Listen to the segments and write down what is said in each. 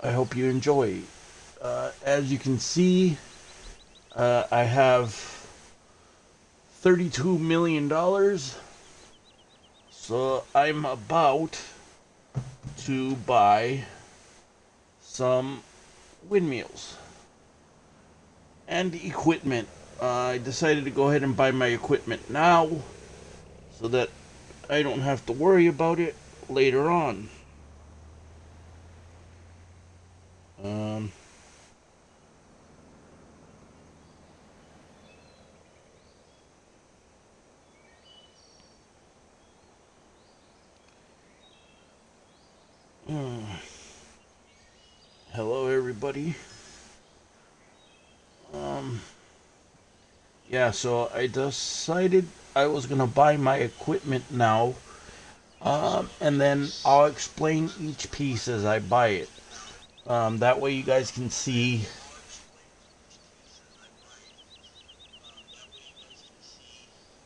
I hope you enjoy. As you can see, I have $32 million, so I'm about to buy some windmills and equipment. I decided to go ahead and buy my equipment now so that I don't have to worry about it later on. Um, Hello, everybody. Um, yeah, so I decided I was gonna buy my equipment now, and then I'll explain each piece as I buy it. That way, you guys can see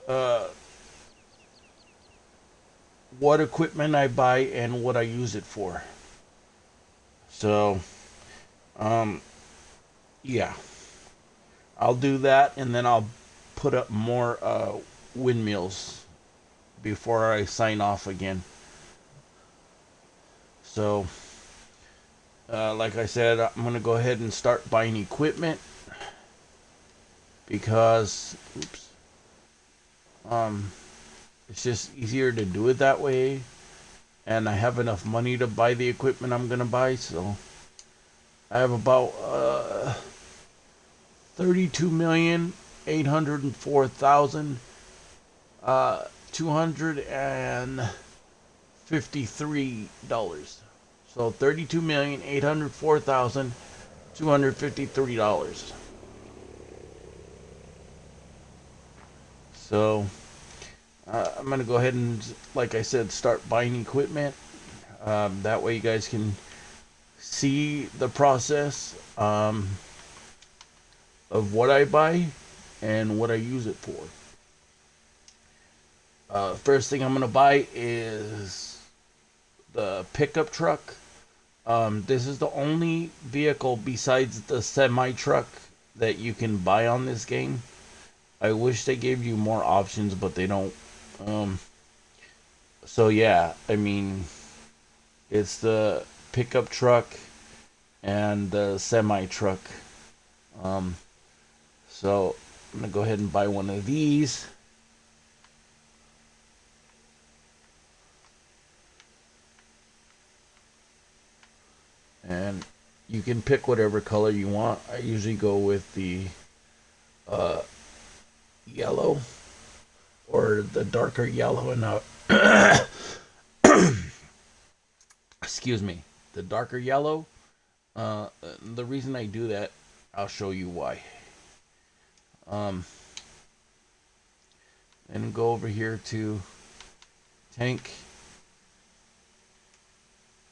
uh, what equipment I buy and what I use it for. So, um, yeah, I'll do that, and then I'll put up more windmills before I sign off again. So, like I said, I'm gonna go ahead and start buying equipment because, oops, um, it's just easier to do it that way, and I have enough money to buy the equipment I'm gonna buy. So I have about 32,804,000 $253. So $32,804,253. So I'm going to go ahead and, like I said, start buying equipment. That way you guys can see the process of what I buy and what I use it for. First thing I'm going to buy is the pickup truck. This is the only vehicle besides the semi truck that you can buy on this game. I wish they gave you more options, but they don't. So yeah, I mean, it's the pickup truck and the semi truck. So I'm gonna go ahead and buy one of these. And you can pick whatever color you want. I usually go with the yellow or the darker yellow and excuse me, the darker yellow. The reason I do that, I'll show you why. And go over here to tank.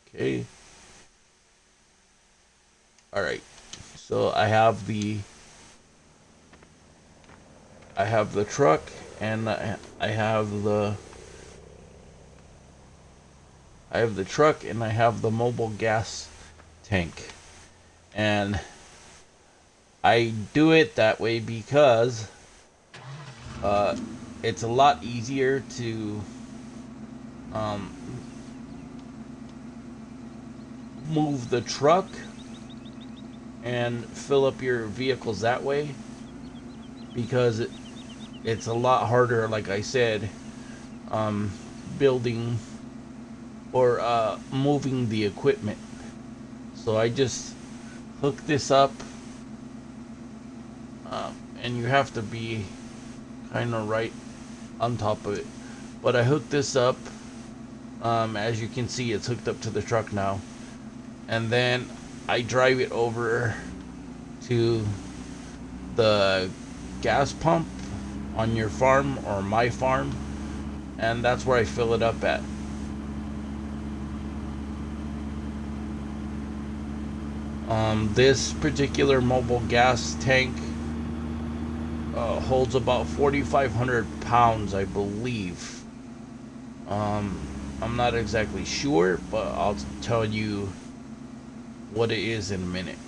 Okay. All right. So I have the truck, and I have the truck, and I have the mobile gas tank. And I do it that way because it's a lot easier to move the truck and fill up your vehicles that way, because it's a lot harder, like I said, building or moving the equipment. So I just hook this up, and you have to be kind of right on top of it. But I hooked this up. As you can see, it's hooked up to the truck now. And then I drive it over to the gas pump on your farm or my farm, and that's where I fill it up at. This particular mobile gas tank holds about 4,500 pounds, I believe. I'm not exactly sure, but I'll tell you what it is in a minute.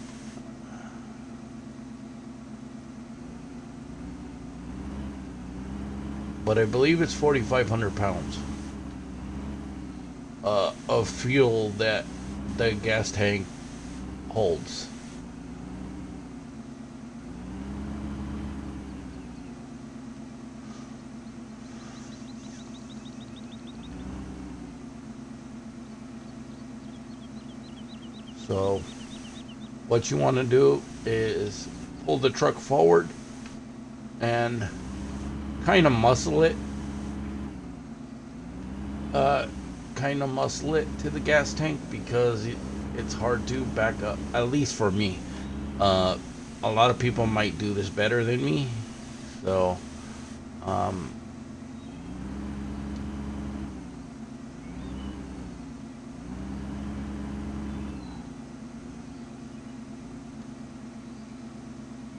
But I believe it's 4,500 pounds of fuel that the gas tank holds. So what you want to do is pull the truck forward and kind of muscle it. Kind of muscle it to the gas tank, because it's hard to back up, at least for me. A lot of people might do this better than me. So,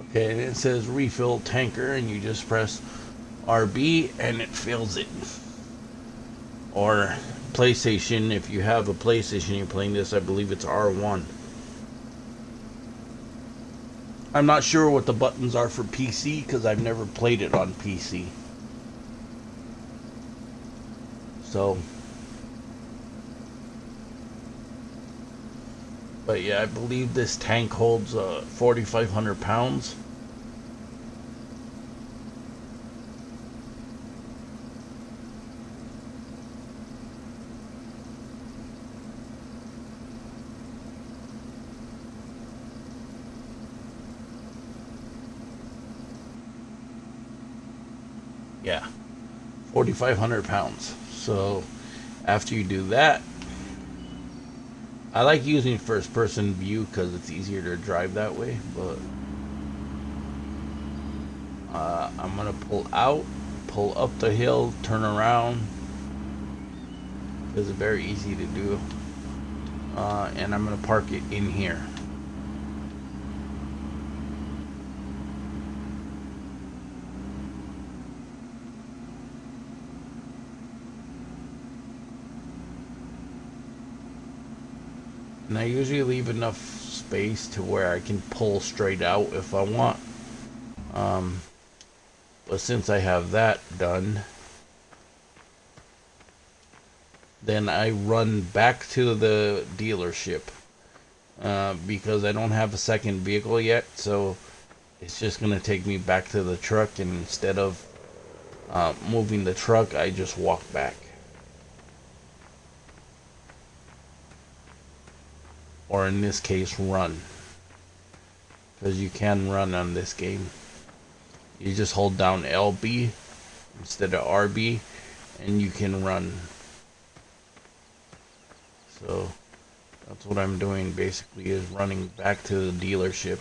okay, and it says refill tanker, and you just press RB and it fills it. Or PlayStation, if you have a PlayStation you're playing this, I believe it's R1. I'm not sure what the buttons are for PC because I've never played it on PC. So, but yeah, I believe this tank holds 4,500 pounds. Yeah, 4,500 pounds. So after you do that, I like using first person view because it's easier to drive that way, but I'm gonna pull out, pull up the hill, turn around, because it's very easy to do, and I'm gonna park it in here. And I usually leave enough space to where I can pull straight out if I want. But since I have that done, then I run back to the dealership, because I don't have a second vehicle yet. So it's just going to take me back to the truck. And instead of moving the truck, I just walk back. Or in this case, run. Because you can run on this game. You just hold down LB instead of RB, and you can run. So that's what I'm doing basically, is running back to the dealership,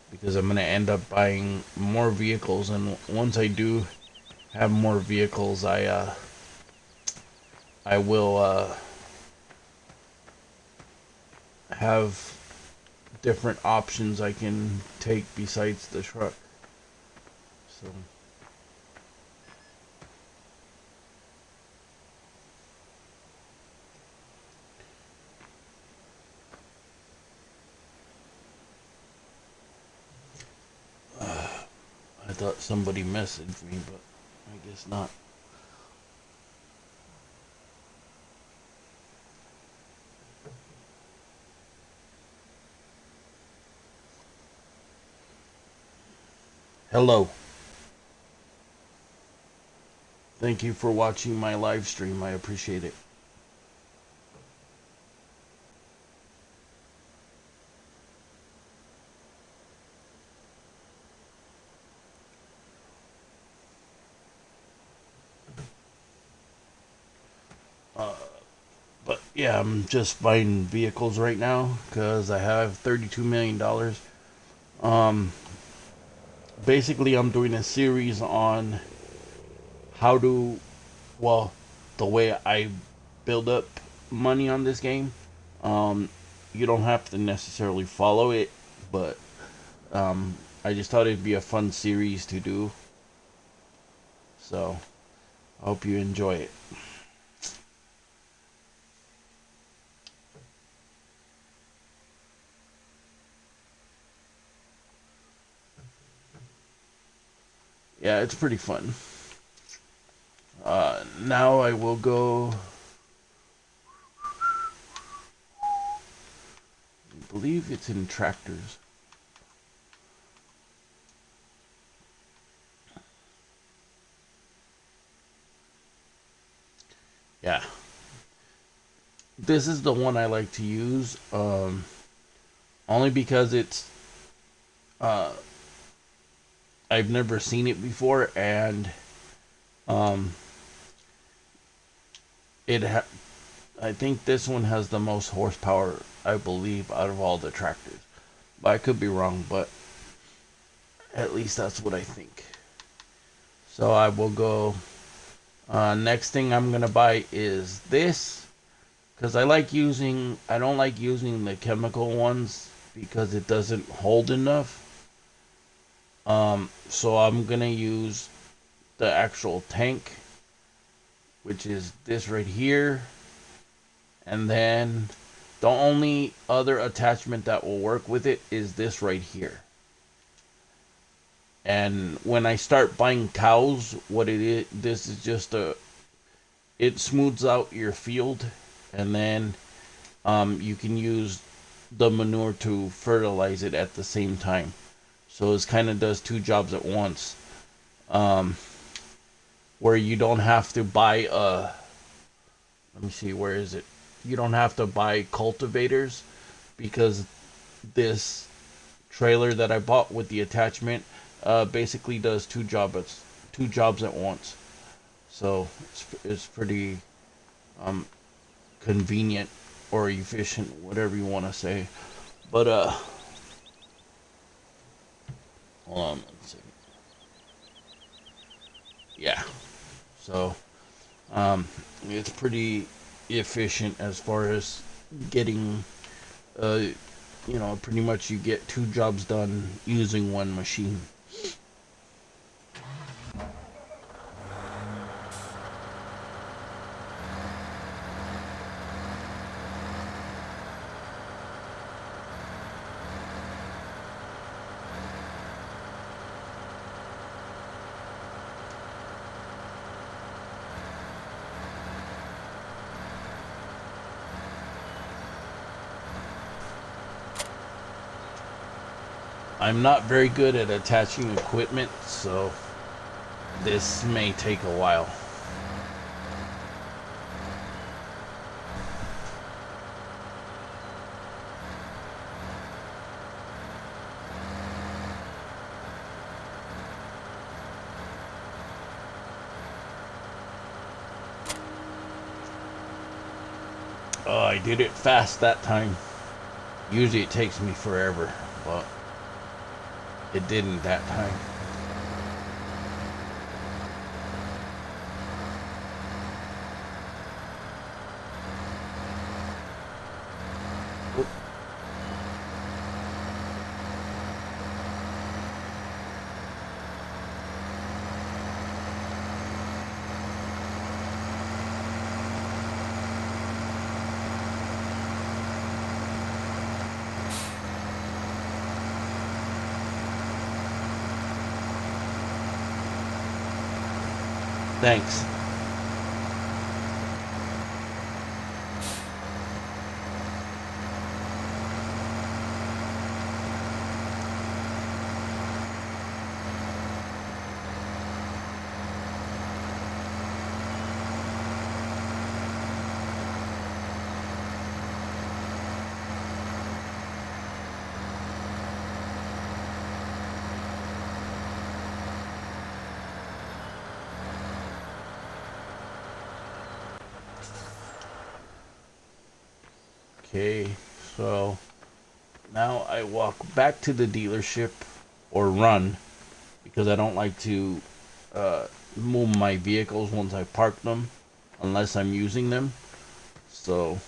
because I'm going to end up buying more vehicles. And once I do have more vehicles, I will have different options I can take besides the truck. So I thought somebody messaged me, but I guess not. Hello. Thank you for watching my live stream. I appreciate it. But yeah, I'm just buying vehicles right now because I have $32 million. Basically, I'm doing a series on how to, well, the way I build up money on this game. You don't have to necessarily follow it, but I just thought it'd be a fun series to do. So, I hope you enjoy it. yeah, it's pretty fun. Now I will go. I believe it's in tractors. Yeah, this is the one I like to use. Only because it's uh, I've never seen it before, and um, I think this one has the most horsepower, I believe, out of all the tractors. But I could be wrong, but at least that's what I think. So I will go. Next thing I'm gonna buy is this, because I don't like using the chemical ones because it doesn't hold enough. So I'm gonna use the actual tank, which is this right here. And then the only other attachment that will work with it is this right here. And when I start buying cows, what it is, this is just it smooths out your field, and then you can use the manure to fertilize it at the same time. So it kind of does two jobs at once. Um, where you don't have to buy let me see, where is it? You don't have to buy cultivators, because this trailer that I bought with the attachment basically does two jobs at once. So it's pretty um, convenient or efficient, whatever you want to say. But hold on one second. Yeah. So it's pretty efficient as far as getting uh, pretty much you get two jobs done using one machine. I'm not very good at attaching equipment, so this may take a while. Oh, I did it fast that time. Usually it takes me forever, but it didn't that time. Oop. Thanks. Okay, so now I walk back to the dealership, or run, because I don't like to move my vehicles once I park them unless I'm using them. So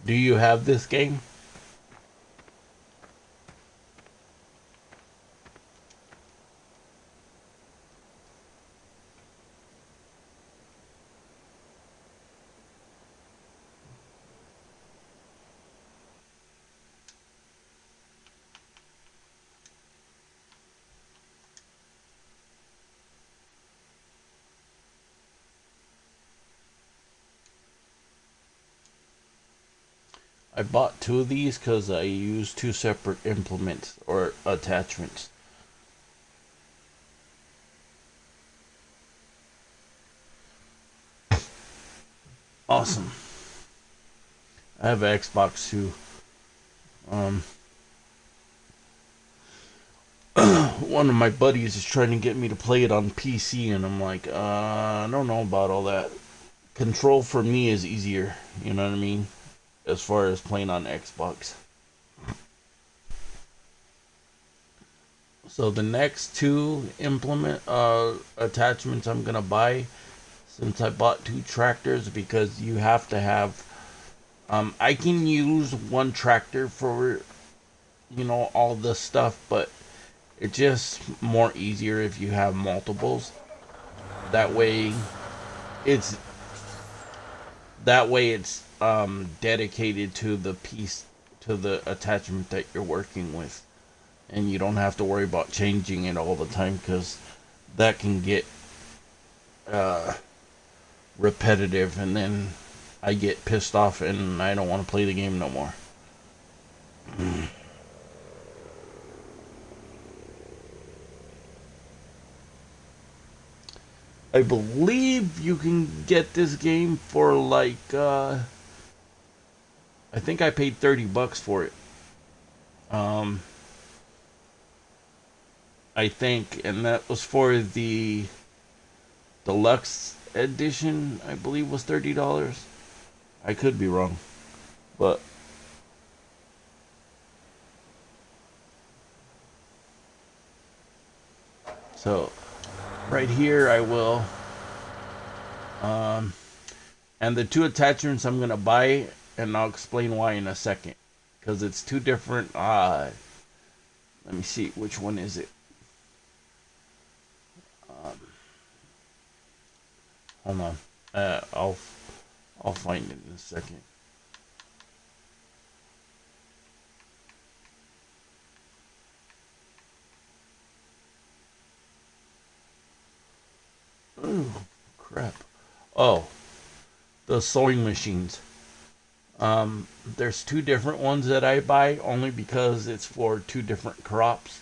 Do you have this game? I bought two of these because I use two separate implements or attachments. Awesome. I have an Xbox too. Um, one of my buddies is trying to get me to play it on PC, and I'm like, I don't know about all that. Control for me is easier, you know what I mean? As far as playing on Xbox. So the next two attachments I'm gonna buy, since I bought two tractors, because you have to have. I can use one tractor for, all this stuff, but it's just more easier if you have multiples. That way, it's dedicated to the piece, to the attachment that you're working with, and you don't have to worry about changing it all the time, because that can get uh, repetitive, and then I get pissed off and I don't want to play the game no more. I believe you can get this game for like I think I paid $30 for it. Um I think, and that was for the deluxe edition. I believe was $30. I could be wrong, but so right here I will. Um, and the two attachments I'm gonna buy, and I'll explain why in a second, because it's two different. Let me see, which one is it? Um, Hold on. I'll find it in a second. Oh crap! Oh, the sewing machines. There's two different ones that I buy only because it's for two different crops.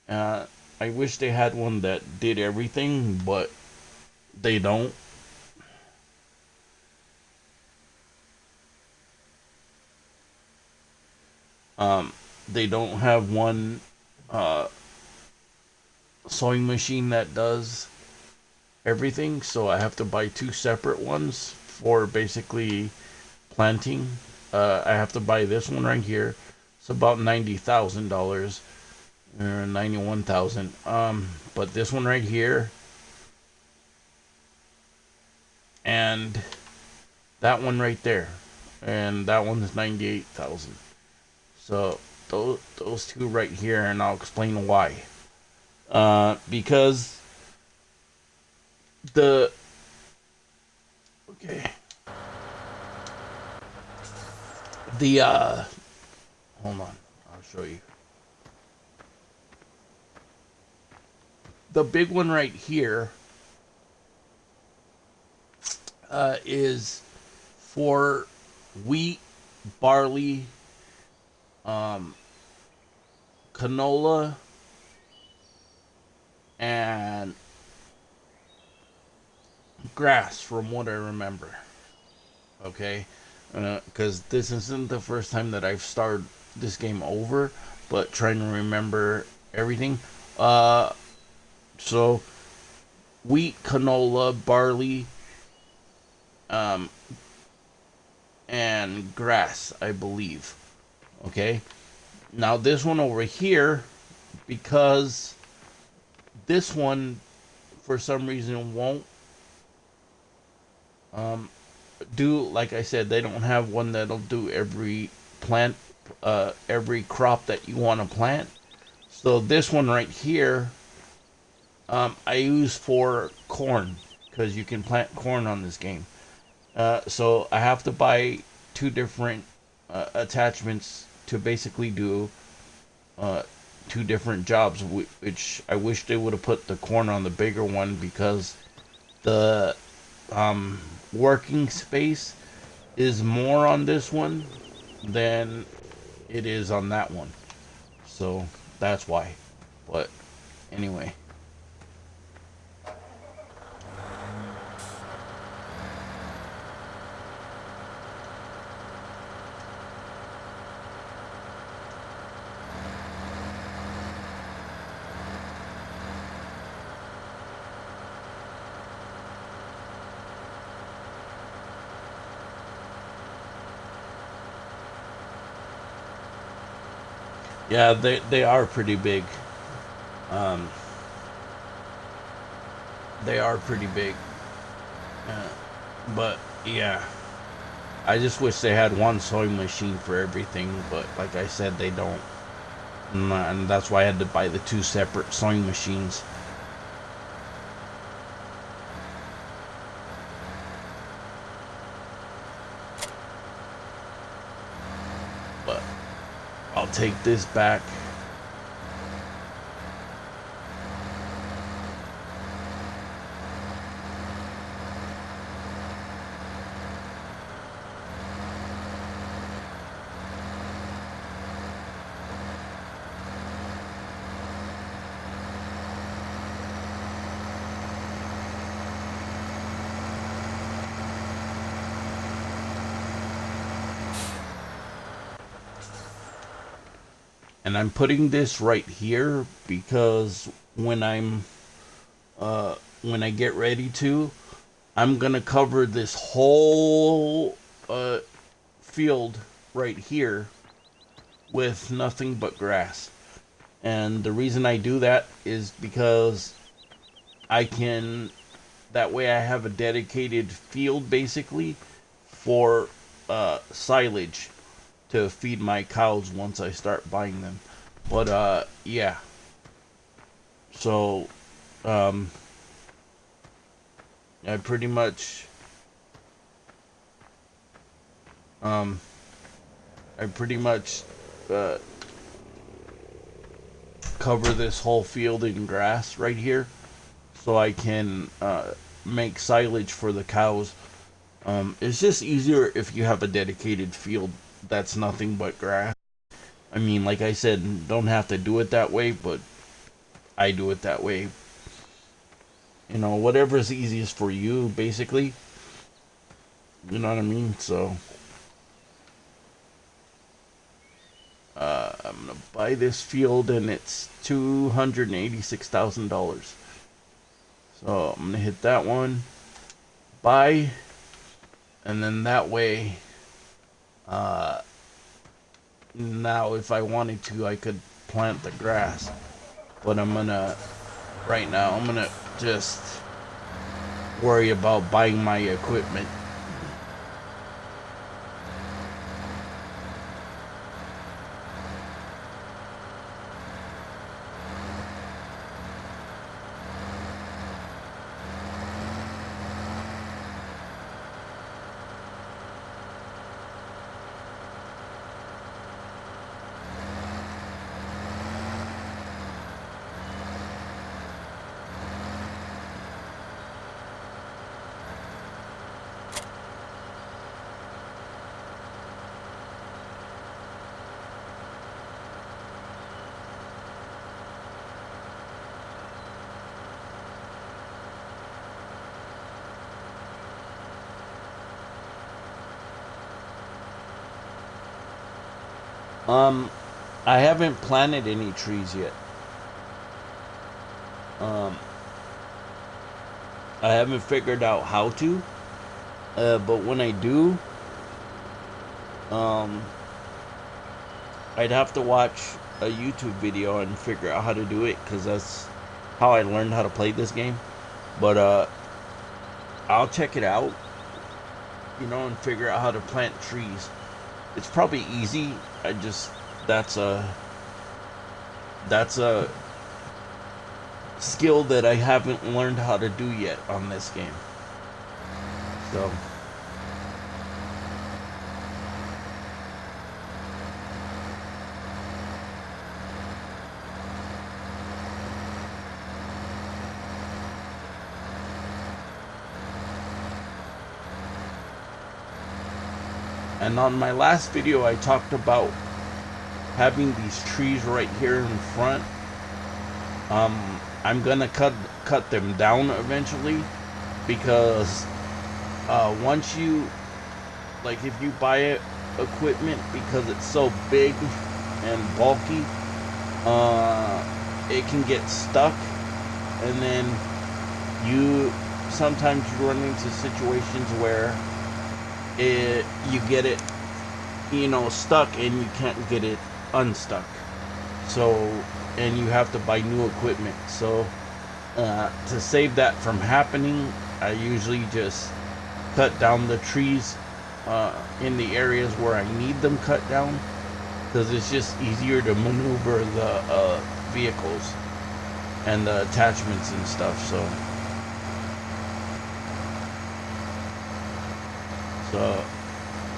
Uh, I wish they had one that did everything, but they don't. Um, they don't have one uh, sewing machine that does everything, so I have to buy two separate ones for basically planting. I have to buy this one right here. It's about $90,000 or 91,000. But this one right here and that one right there, and that one is 98,000. So those two right here, and I'll explain why. Because the okay the hold on, I'll show you. The big one right here is for wheat, barley, um, canola, and grass, from what I remember. Okay, because this isn't the first time that I've started this game over, but trying to remember everything. Uh, so wheat, canola, barley, um, and grass, I believe. Okay. Now this one over here, because this one for some reason won't. Um, do, like I said, they don't have one that'll do every plant, every crop that you want to plant. So this one right here, I use for corn because you can plant corn on this game. So I have to buy two different attachments to basically do uh, two different jobs, which I wish they would have put the corn on the bigger one because the working space is more on this one than it is on that one. So that's why. But anyway. Yeah, they are pretty big. Um, they are pretty big. Uh, but yeah, I just wish they had one sewing machine for everything. But like I said, they don't, and that's why I had to buy the two separate sewing machines. But I'll take this back. And I'm putting this right here because when I get ready to, I'm gonna cover this whole field right here with nothing but grass. And the reason I do that is because I can, that way I have a dedicated field basically for silage to feed my cows once I start buying them. But yeah. So um I pretty much um I pretty much uh cover this whole field in grass right here so I can make silage for the cows. It's just easier if you have a dedicated field that's nothing but grass. I mean, like I said, don't have to do it that way, but I do it that way. You know, whatever's easiest for you, basically. You know what I mean? So, I'm gonna buy this field, and it's $286,000. So I'm gonna hit that one, buy, and then that way, uh, now if I wanted to, I could plant the grass. But right now, I'm gonna just worry about buying my equipment. Um, I haven't planted any trees yet. Um, I haven't figured out how to. But when I do, um, I'd have to watch a YouTube video and figure out how to do it because that's how I learned how to play this game. But I'll check it out and figure out how to plant trees. It's probably easy. I just that's a skill that I haven't learned how to do yet on this game. So and on my last video I talked about having these trees right here in front. I'm gonna cut them down eventually, because once you, like, if you buy it equipment, because it's so big and bulky, it can get stuck, and then you sometimes run into situations where you get it stuck and you can't get it unstuck. So, and you have to buy new equipment. So to save that from happening, I usually just cut down the trees in the areas where I need them cut down, because it's just easier to maneuver the vehicles and the attachments and stuff. So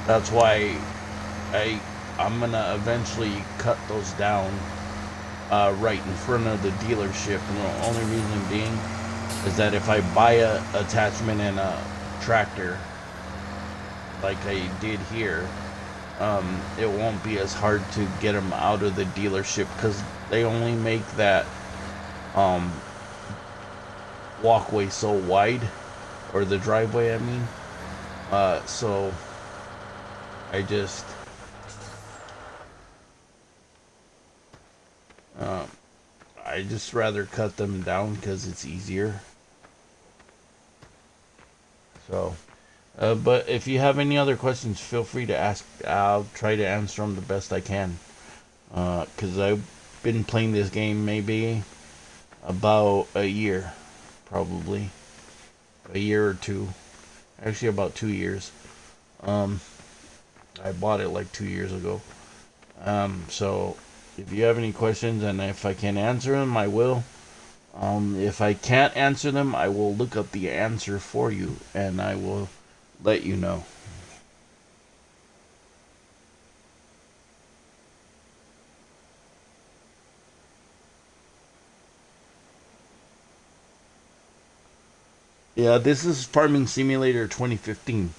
that's why I'm gonna eventually cut those down right in front of the dealership. And the only reason being is that if I buy a attachment and a tractor like I did here, it won't be as hard to get them out of the dealership, because they only make that walkway so wide, or the driveway I mean. So I just rather cut them down because it's easier. So, but if you have any other questions, feel free to ask. I'll try to answer them the best I can. Because I've been playing this game maybe about a year, probably a year or two. Actually, about 2 years. I bought it like 2 years ago. So if you have any questions, and if I can answer them, I will. If I can't answer them, I will look up the answer for you, and I will let you know. Yeah, this is Farming Simulator 2015.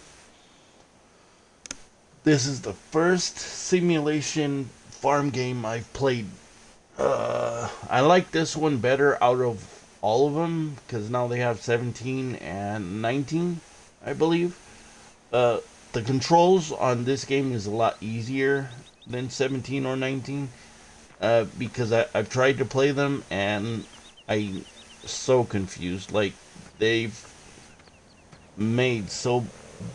This is the first simulation farm game I've played. I like this one better out of all of them, because now they have 17 and 19, I believe. The controls on this game is a lot easier than 17 or 19, because I've tried to play them and I'm so confused. Like, they've made so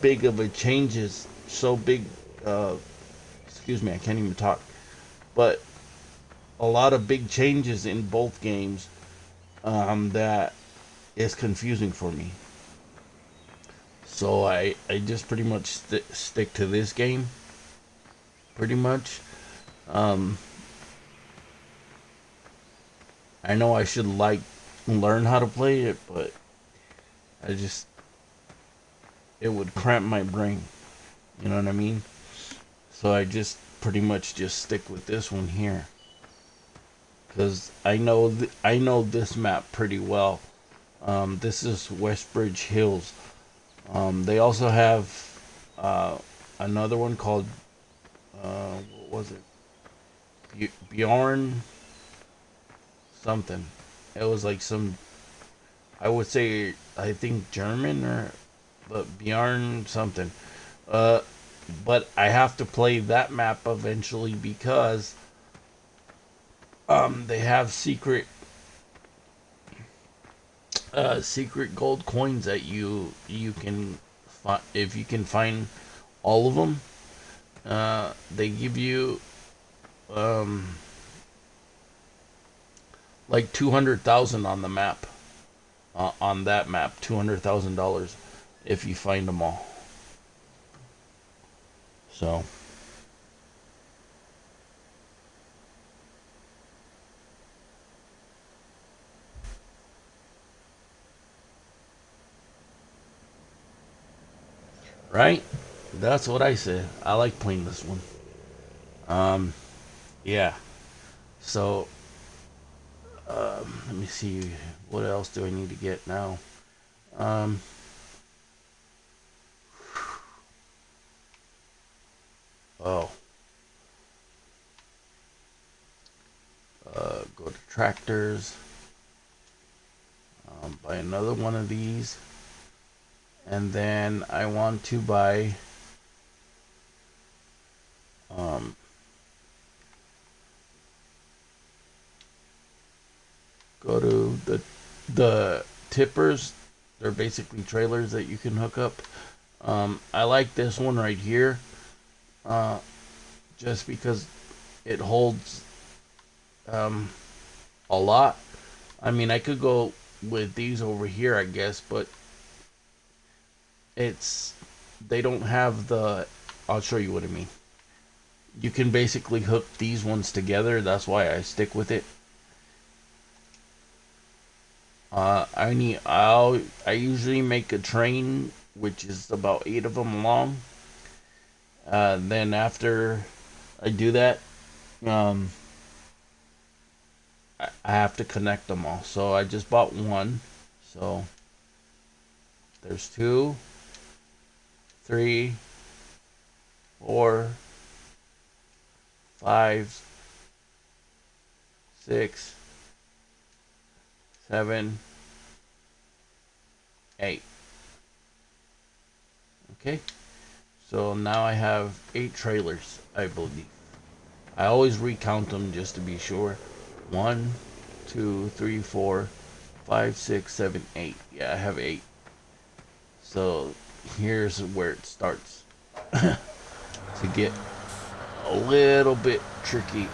big of a changes, so big, excuse me, I can't even talk, but a lot of big changes in both games, that is confusing for me. So I just pretty much stick to this game, pretty much. I know I should learn how to play it, but it would cramp my brain. You know what I mean? So I just pretty much just stick with this one here, because I know this map pretty well. This is Westbridge Hills. They also have another one called what was it? Bjorn something. It was like some, I would say, I think German, but Bjorn something. But I have to play that map eventually, because they have secret gold coins that you can find. If you can find all of them, they give you like 200,000 on the map, on that map, $200,000 if you find them all. So right, that's what I said. I like playing this one. Um, yeah. So let me see. What else do I need to get now? Um, oh, go to tractors. Buy another one of these, and then I want to buy. Um, go to the tippers. They're basically trailers that you can hook up. I like this one right here, uh, just because it holds a lot. I mean, I could go with these over here, I guess, but it's they don't have the. I'll show you what I mean. You can basically hook these ones together. That's why I stick with it. I usually make a train, which is about 8 of them long. Then after I do that, um, I have to connect them all. So I just bought one. So there's 2, 3, 4, 5, 6, 7, 8. Okay. So now I have 8 trailers, I believe. I always recount them just to be sure. 1, 2, 3, 4, 5, 6, 7, 8. Yeah, I have 8. So here's where it starts to get a little bit tricky.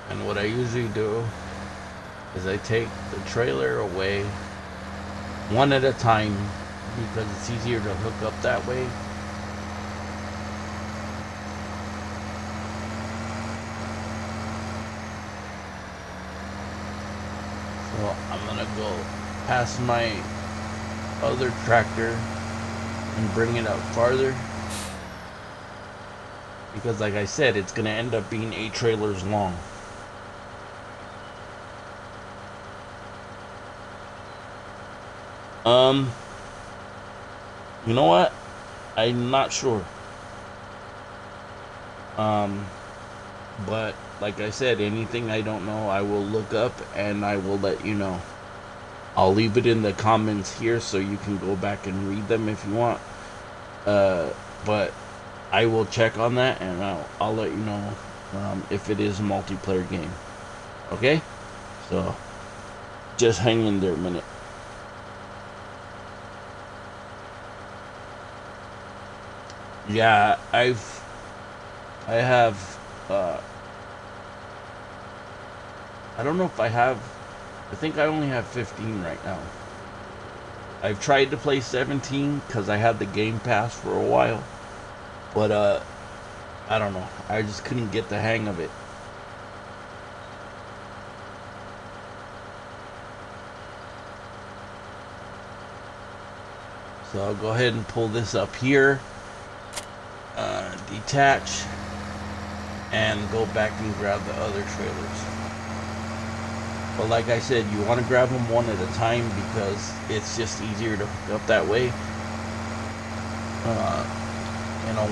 And what I usually do is I take the trailer away one at a time because it's easier to hook up that way. So I'm gonna go past my other tractor and bring it up farther because like I said, it's gonna end up being 8 trailers long. Um, you know what? I'm not sure. Um, but like I said, anything I don't know, I will look up and I will let you know. I'll leave it in the comments here so you can go back and read them if you want. But I will check on that and I'll let you know if it is a multiplayer game. Okay? So just hang in there a minute. Yeah, I have I don't know if I have. I think I only have 15 right now. I've tried to play 17 because I had the Game Pass for a while, but I don't know. I just couldn't get the hang of it. So I'll go ahead and pull this up here, detach, and go back and grab the other trailers. But like I said, you want to grab them one at a time because it's just easier to hook up that way.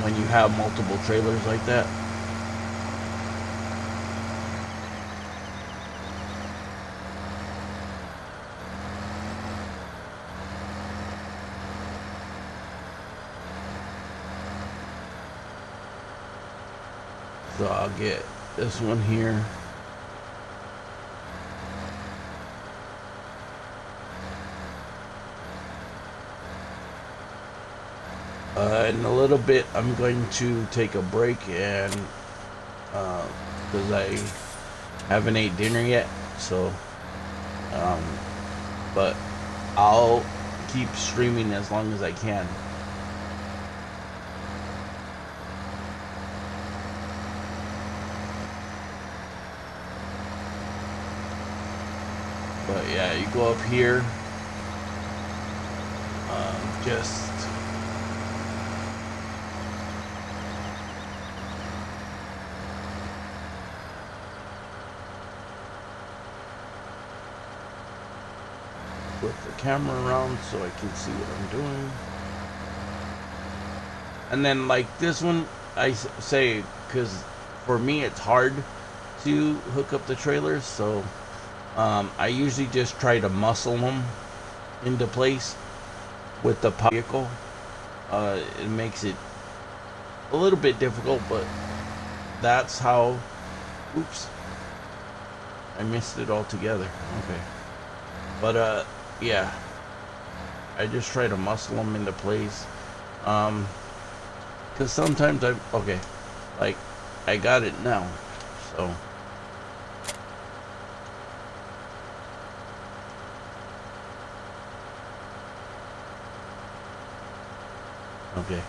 When you have multiple trailers like that. So I'll get this one here. In a little bit, I'm going to take a break and because I haven't ate dinner yet, so um, but I'll keep streaming as long as I can. But yeah, you go up here, just flip the camera around so I can see what I'm doing. And then like this one, I say, because for me it's hard to hook up the trailers, so I usually just try to muscle them into place with the vehicle. It makes it a little bit difficult, but that's how. Oops, I missed it altogether. Okay, but yeah, I just try to muscle them into place. Because sometimes okay, like I got it now, so. Okay.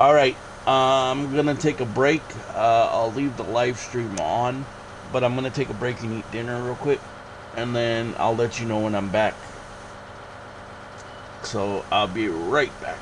All right. I'm gonna take a break. I'll leave the live stream on, but I'm gonna take a break and eat dinner real quick, and then I'll let you know when I'm back. So I'll be right back.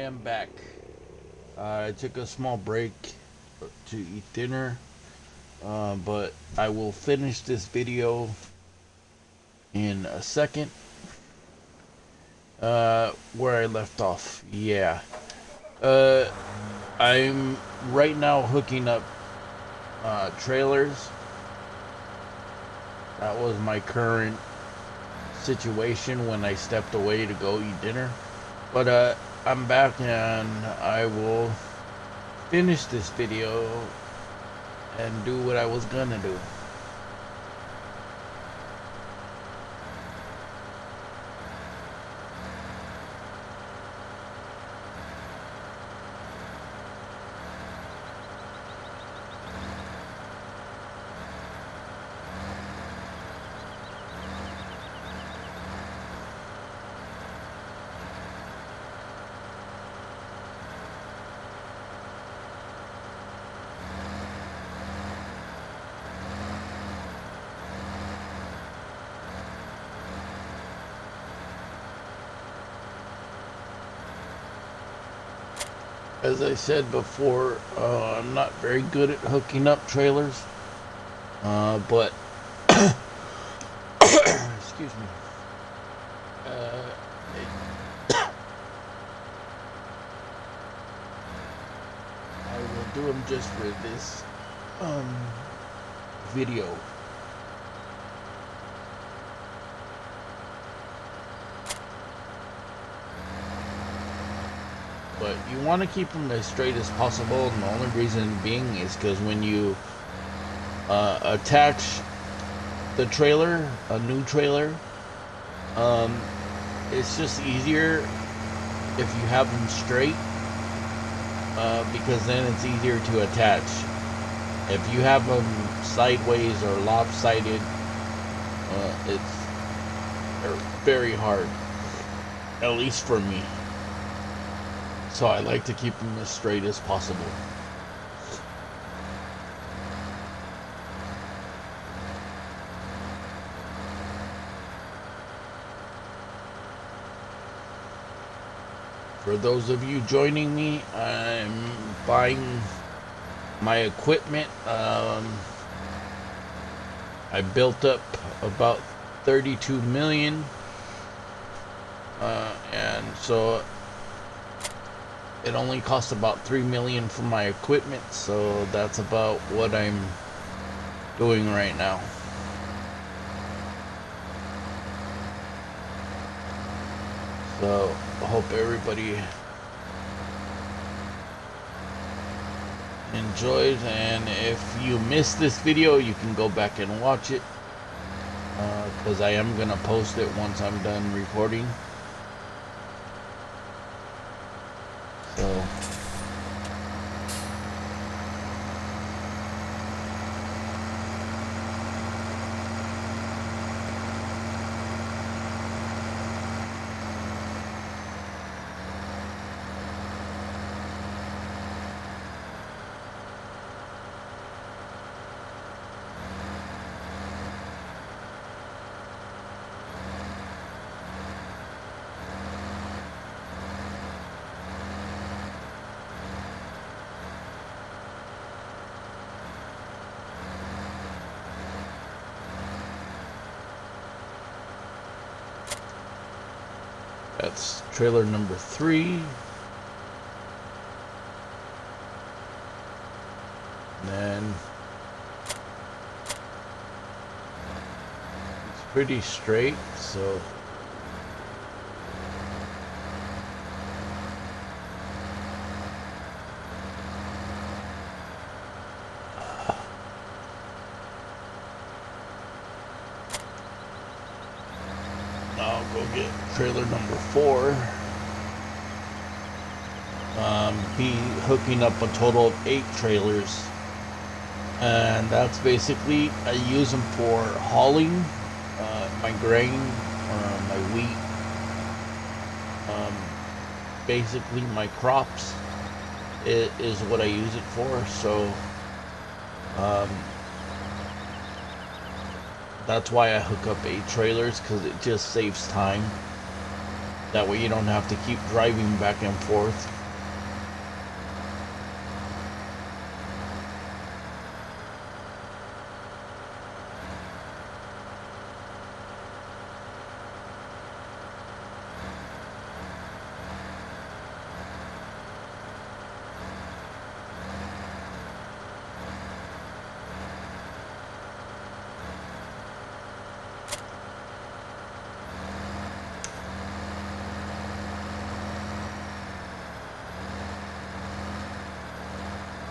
am back. I took a small break to eat dinner, but I will finish this video in a second. Where I left off. Yeah. I'm right now hooking up trailers. That was my current situation when I stepped away to go eat dinner. But I'm back and I will finish this video and do what I was gonna do. As I said before, I'm not very good at hooking up trailers, but excuse me. I will do them just for this video. But you want to keep them as straight as possible, and the only reason being is because when you attach the trailer, a new trailer, it's just easier if you have them straight, because then it's easier to attach. If you have them sideways or lopsided, it's very hard, at least for me. So I like to keep them as straight as possible. For those of you joining me, I'm buying my equipment. I built up about 32 million, and so it only costs about 3 million for my equipment, so that's about what I'm doing right now. So I hope everybody enjoys, and if you missed this video, you can go back and watch it, because I am gonna post it once I'm done recording. So that's trailer number 3. And then it's pretty straight, so I'll go get trailer number 4. Be hooking up a total of 8 trailers, and that's basically, I use them for hauling my grain, my wheat, basically my crops. It is what I use it for. So that's why I hook up 8 trailers, because it just saves time. That way you don't have to keep driving back and forth.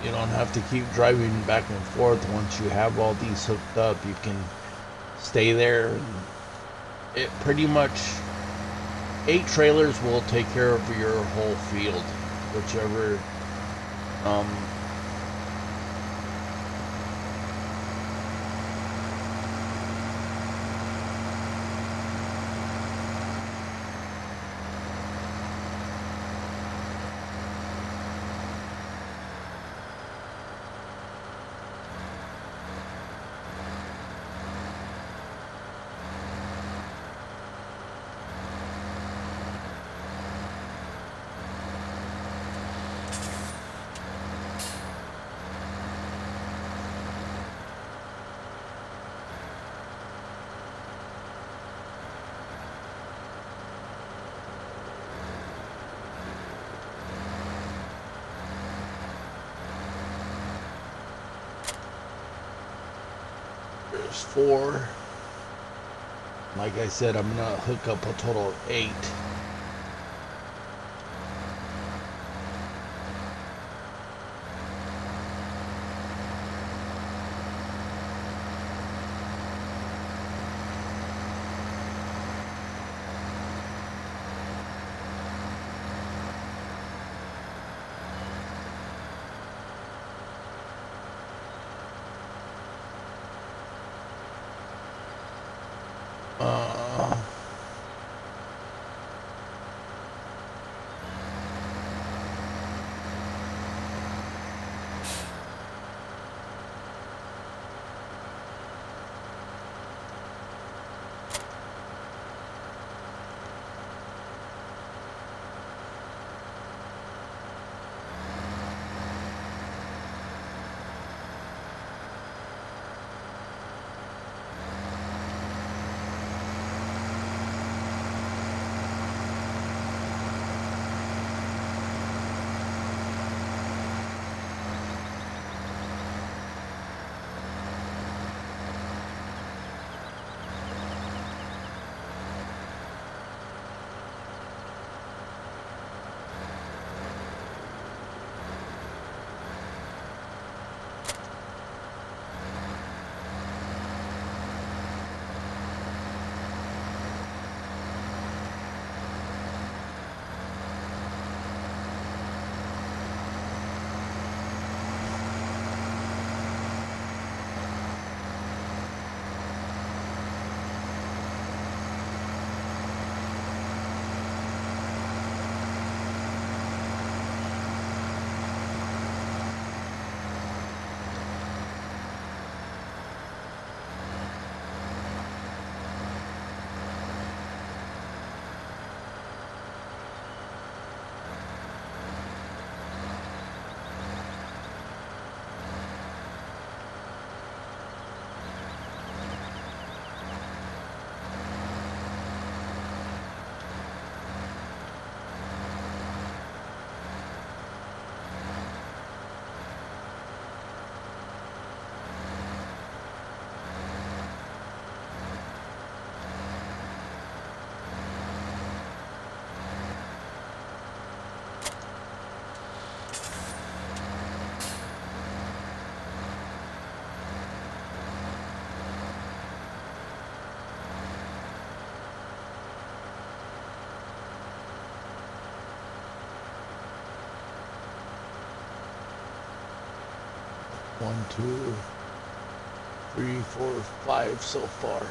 You don't have to keep driving back and forth. Once you have all these hooked up, you can stay there. And it pretty much 8 trailers will take care of your whole field, whichever. Um, there's 4. Like I said, I'm gonna hook up a total of 8. Uh, One, two, 3, 4, 5 so far.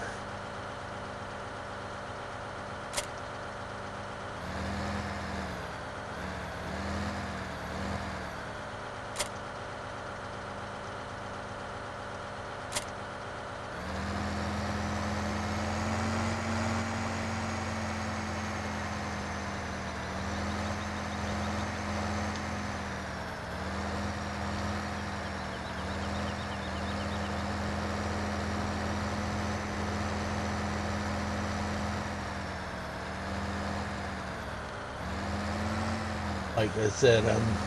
Like I said, I'm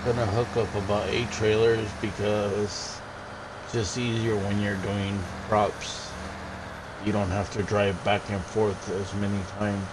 gonna hook up about 8 trailers because it's just easier when you're doing crops. You don't have to drive back and forth as many times.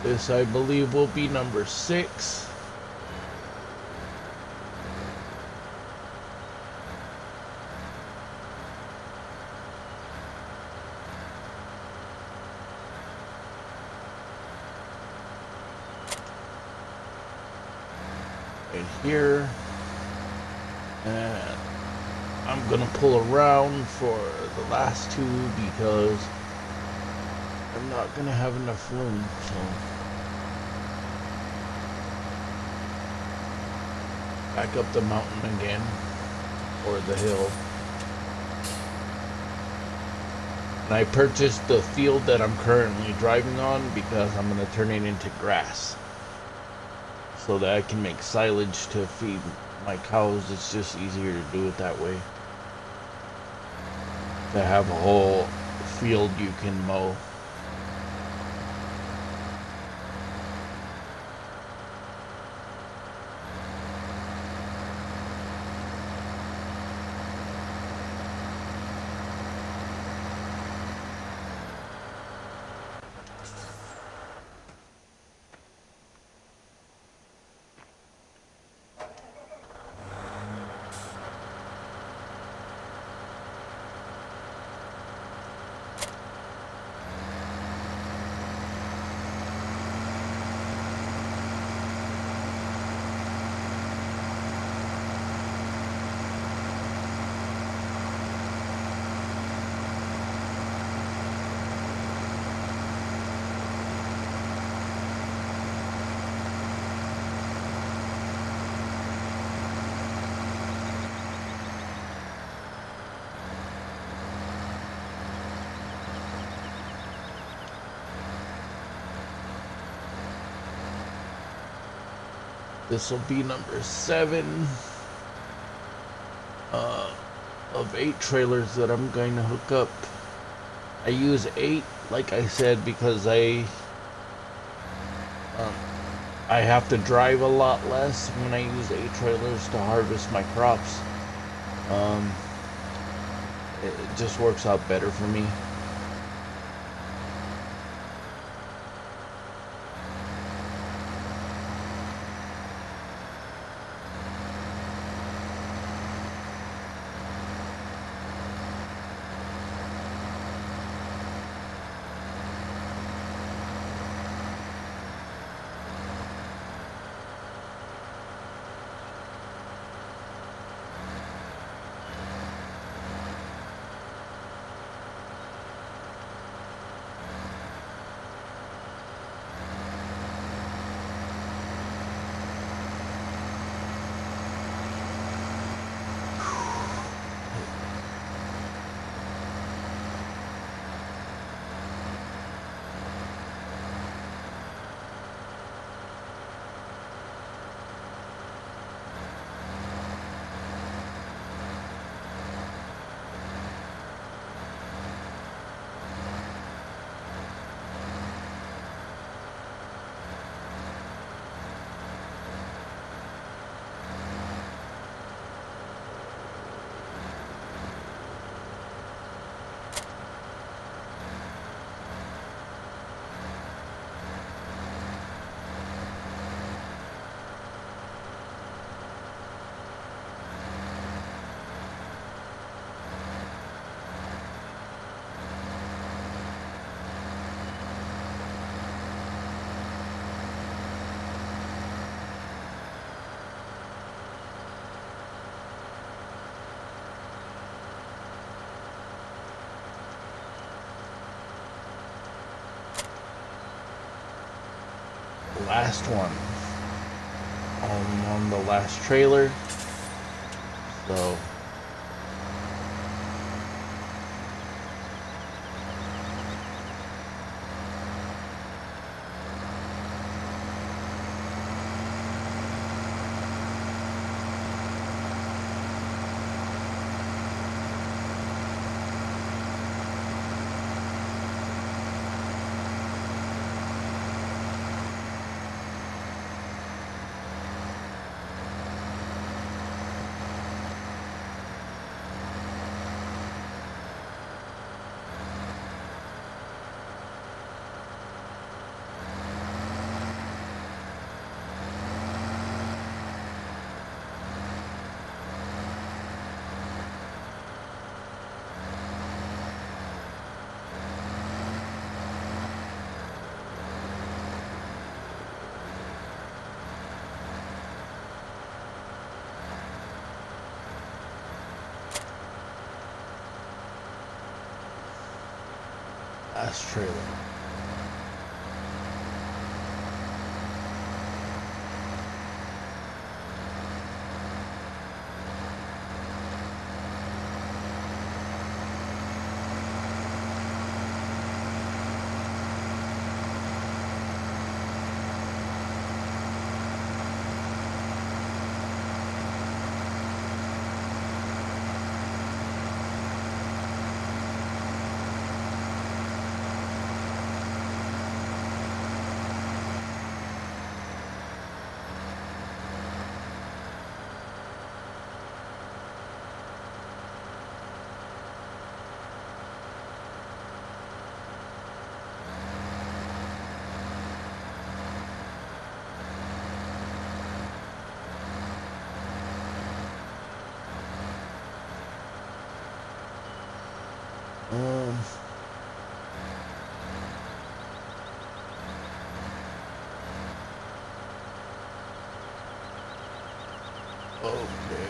This, I believe, will be number 6. Right here. And I'm gonna pull around for the last 2 because I'm not gonna have enough room, so back up the mountain again, or the hill. And I purchased the field that I'm currently driving on because I'm gonna turn it into grass, so that I can make silage to feed my cows. It's just easier to do it that way. To have a whole field you can mow. This will be number 7 of 8 trailers that I'm going to hook up. I use 8, like I said, because I have to drive a lot less when I use 8 trailers to harvest my crops. It just works out better for me. Last one on the last trailer, so last trailer. Um, okay.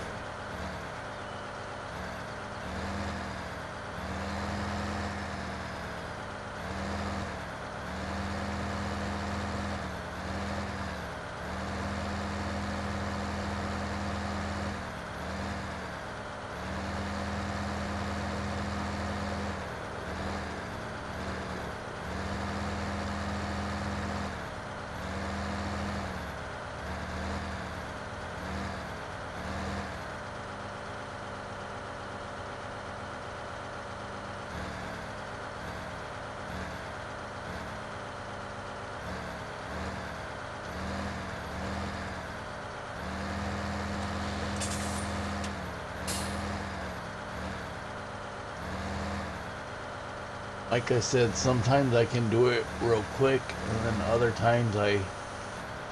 Like I said, sometimes I can do it real quick, and then other times I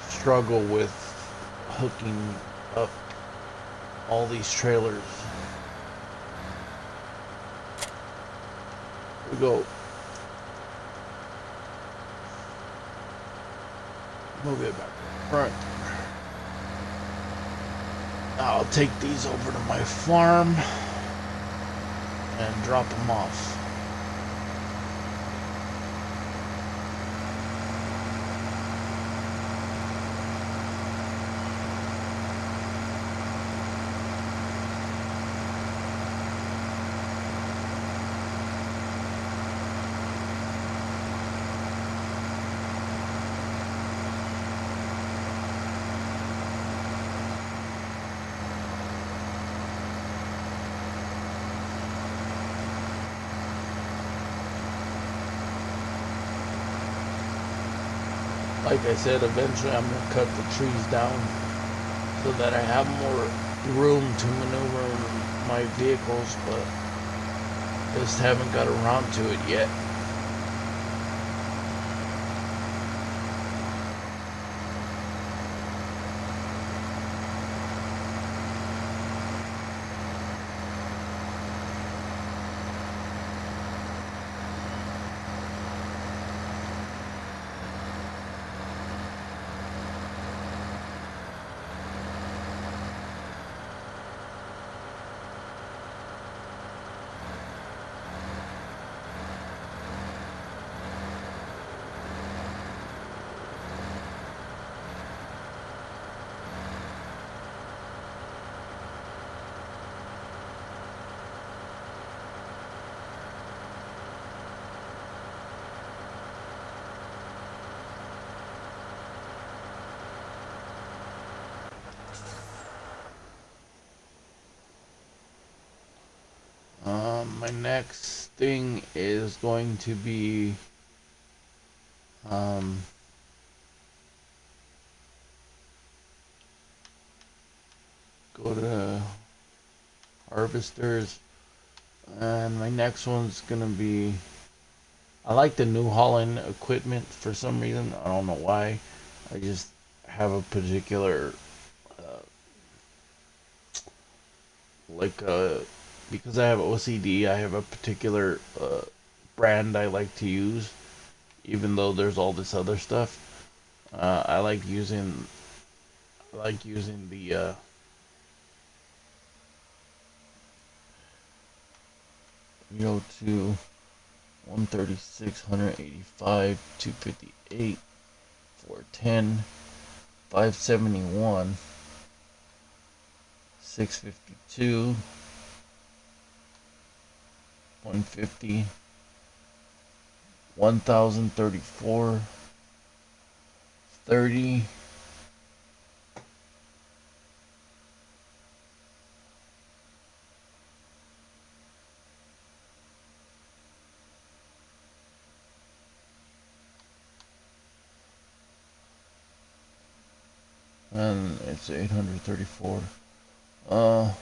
struggle with hooking up all these trailers. Here we go. Move it back to the front. I'll take these over to my farm and drop them off. Like I said, eventually I'm going to cut the trees down so that I have more room to maneuver my vehicles, but just haven't got around to it yet. My next thing is going to be go to harvesters, and my next one's gonna be, I like the New Holland equipment for some reason. I don't know why. I just have a particular uh, like because I have OCD, I have a particular brand I like to use, even though there's all this other stuff. I like using the to 136, 185, 258, 410, 571, 652, 150, 1034, 30, and it's 834. I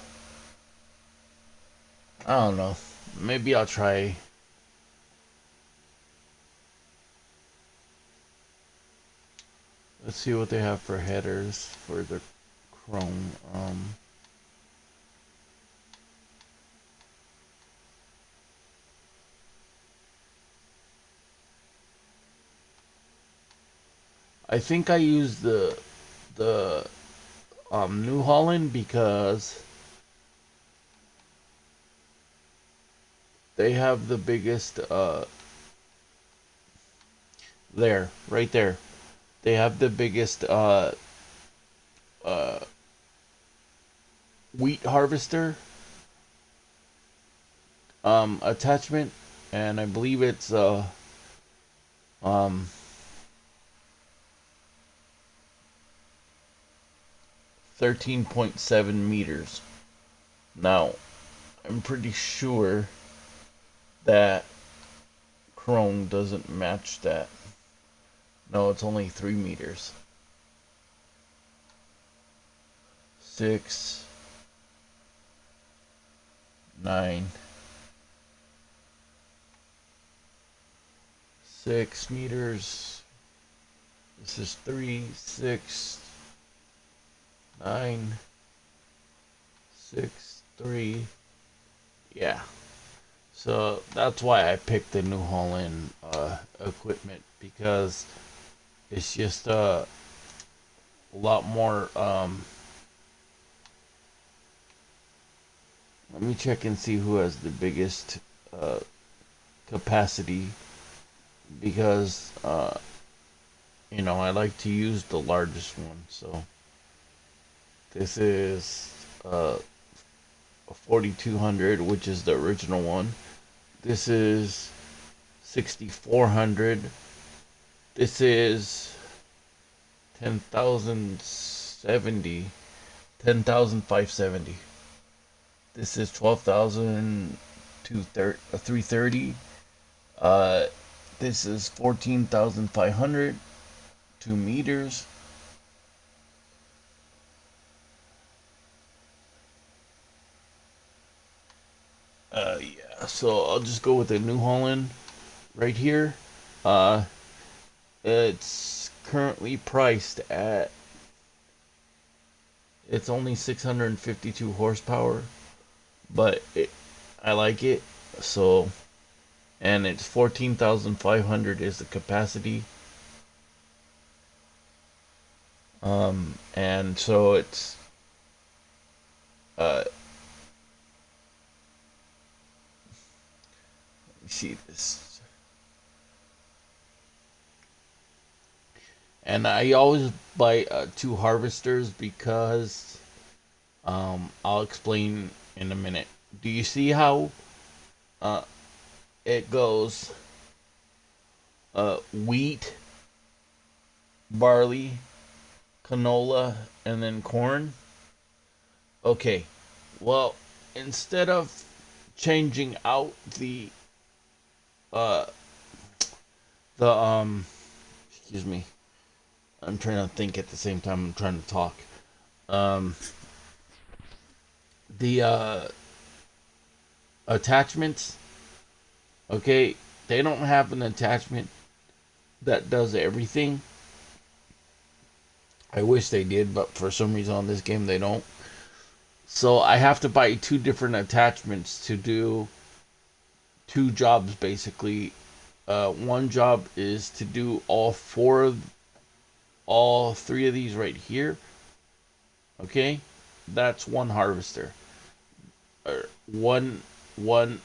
don't know. Maybe I'll try. Let's see what they have for headers for the Chrome. I think I used the New Holland because they have the biggest there, right there. They have the biggest wheat harvester attachment, and I believe it's 13.7 meters. Now, I'm pretty sure that Chrome doesn't match that. No, it's only 3 meters. 6, 9, 6 meters. This is 3, 6, 9, 6, 3. Yeah. So that's why I picked the New Holland equipment, because it's just a lot more. Let me check and see who has the biggest capacity, because you know, I like to use the largest one. So this is a 4200, which is the original one. This is 6400. This is 10,070. 10,570. This is 12,330. This is 14,500. 2 meters. Yeah, so I'll just go with the New Holland right here. It's currently priced at, it's only 652 horsepower, but I like it. So, and it's 14,500 is the capacity. And so it's let me see this. And I always buy 2 harvesters because I'll explain in a minute. Do you see how it goes wheat, barley, canola, and then corn? Okay, well, instead of changing out the excuse me, I'm trying to think at the same time I'm trying to talk. The attachments, okay, they don't have an attachment that does everything. I wish they did, but for some reason on this game they don't. So I have to buy 2 different attachments to do 2 jobs basically. One job is to do all 3 of these right here. Okay, that's 1 harvester, or one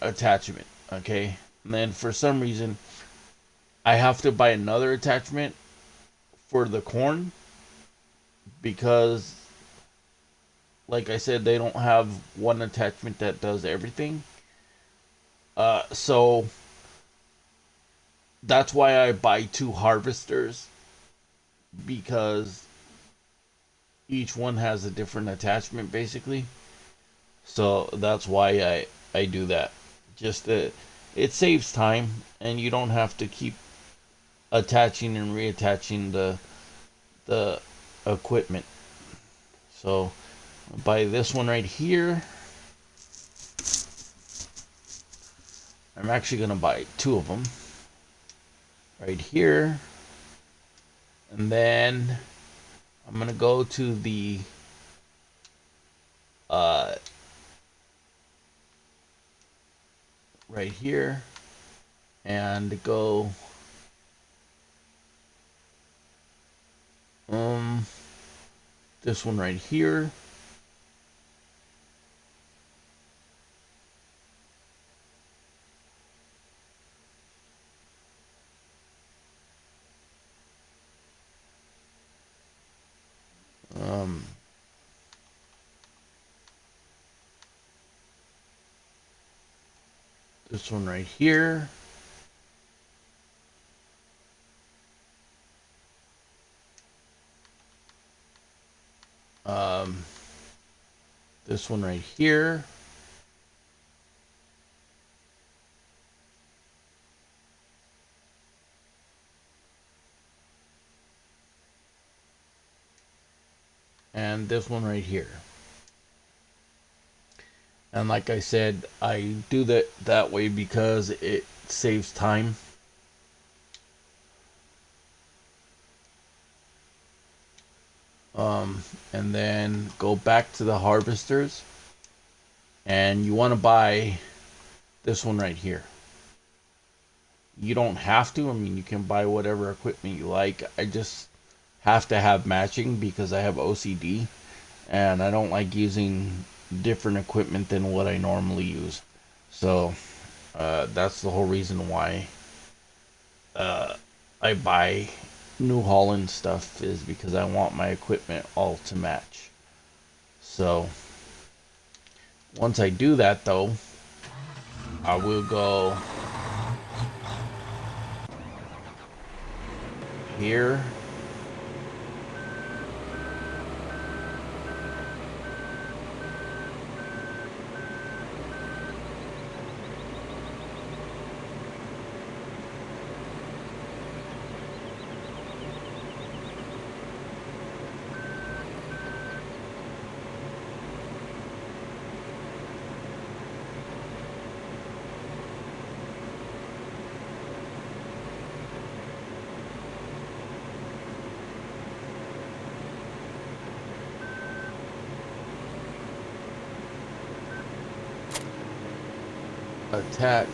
attachment. Okay, And then for some reason, I have to buy another attachment for the corn because, like I said, they don't have one attachment that does everything. So that's why I buy two harvesters, because each one has a different attachment basically. So that's why I do that. Just it saves time, and you don't have to keep attaching and reattaching the equipment. So I'll buy this one right here. I'm actually gonna buy two of them right here, and then I'm gonna go to the uh, right here and go um this one right here. Um, this one right here. Um, this one right here. And this one right here. And like I said, I do that way because it saves time. And then go back to the harvesters, and you want to buy this one right here. You don't have to. I mean, you can buy whatever equipment you like. I just have to have matching because I have OCD, and I don't like using different equipment than what I normally use. So that's the whole reason why uh, I buy New Holland stuff, is because I want my equipment all to match. So once I do that, though, I will go here. Attach.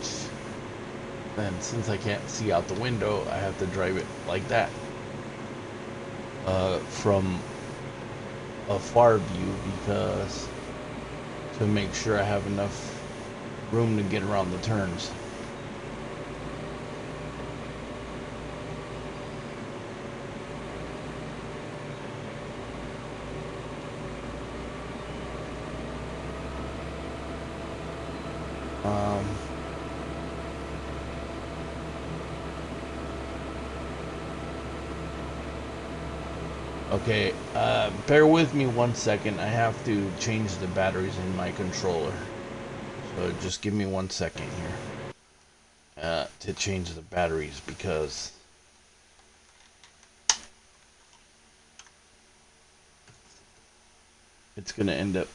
Then since I can't see out the window, I have to drive it like that. From a far view, because to make sure I have enough room to get around the turns. Um, okay, bear with me 1 second. I have to change the batteries in my controller. So just give me 1 second here to change the batteries, because it's going to end up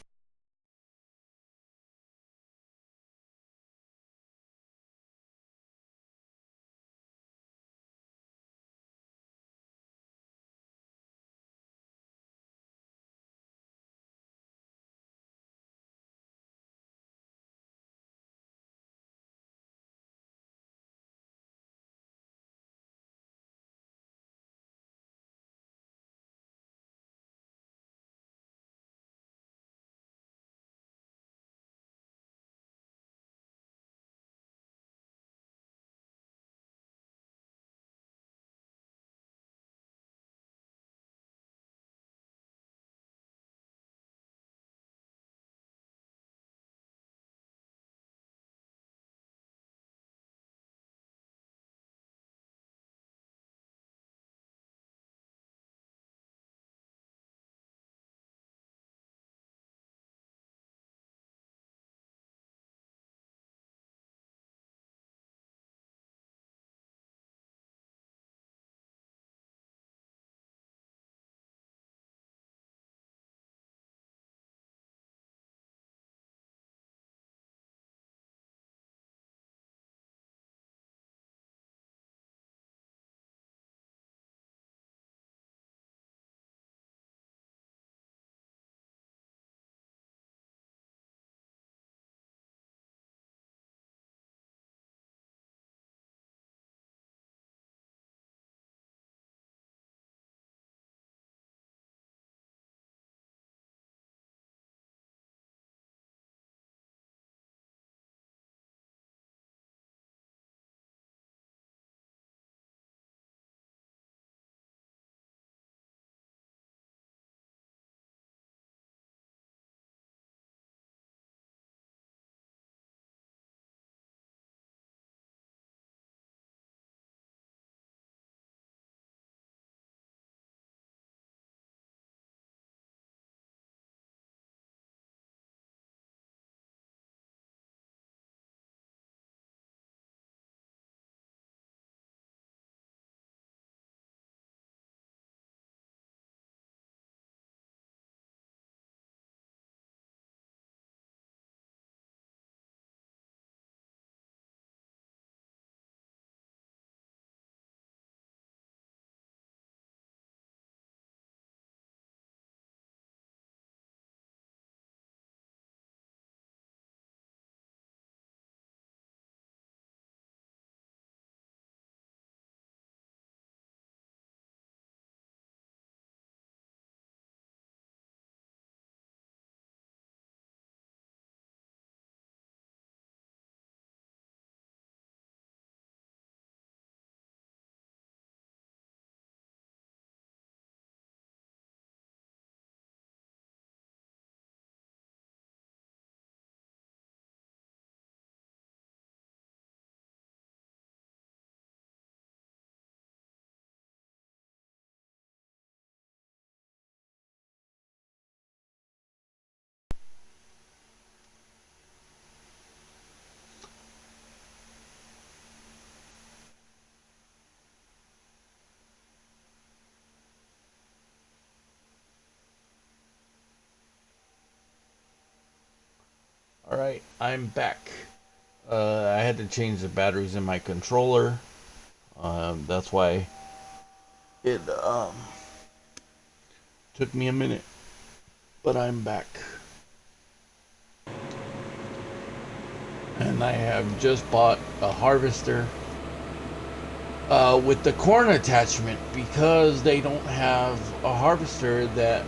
Alright, I'm back. I had to change the batteries in my controller. That's why it took me a minute. But I'm back. And I have just bought a harvester with the corn attachment, because they don't have a harvester that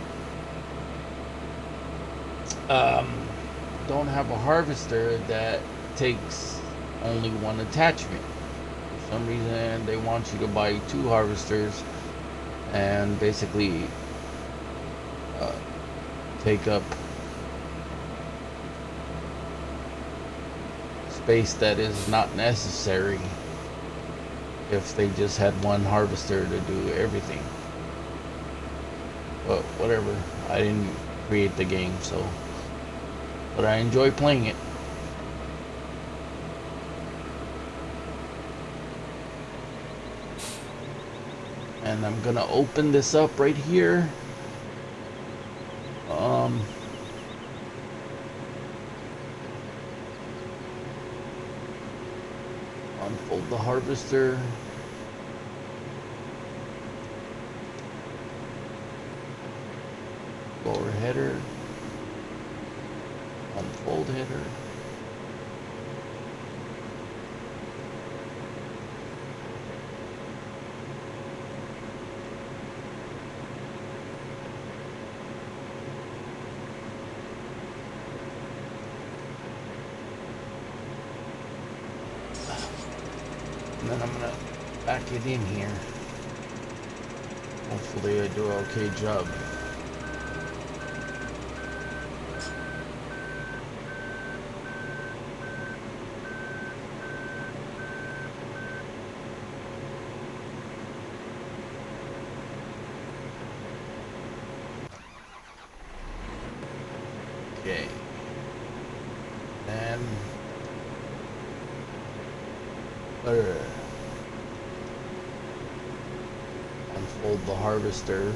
takes only one attachment. For some reason they want you to buy two harvesters and basically take up space that is not necessary if they just had one harvester to do everything. But whatever, I didn't create the game, so, but I enjoy playing it. And I'm gonna open this up right here. Unfold the harvester. Lower header. Unfold header. And then I'm gonna back it in here. Hopefully I do an okay job. Okay. And unfold the harvester.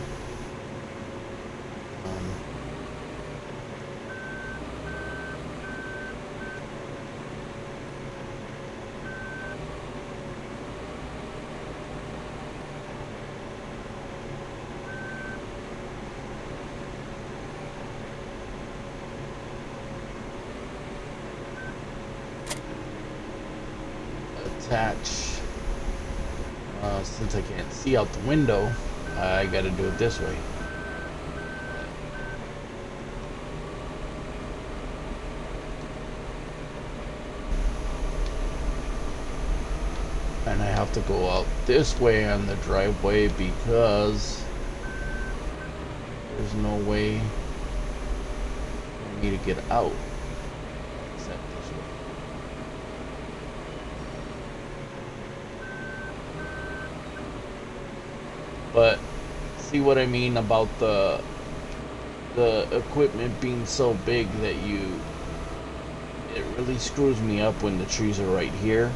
Attach. Since I can't see out the window, I gotta do it this way. And I have to go out this way on the driveway because there's no way for me to get out except this way. But see what I mean about the equipment being so big that it really screws me up when the trees are right here,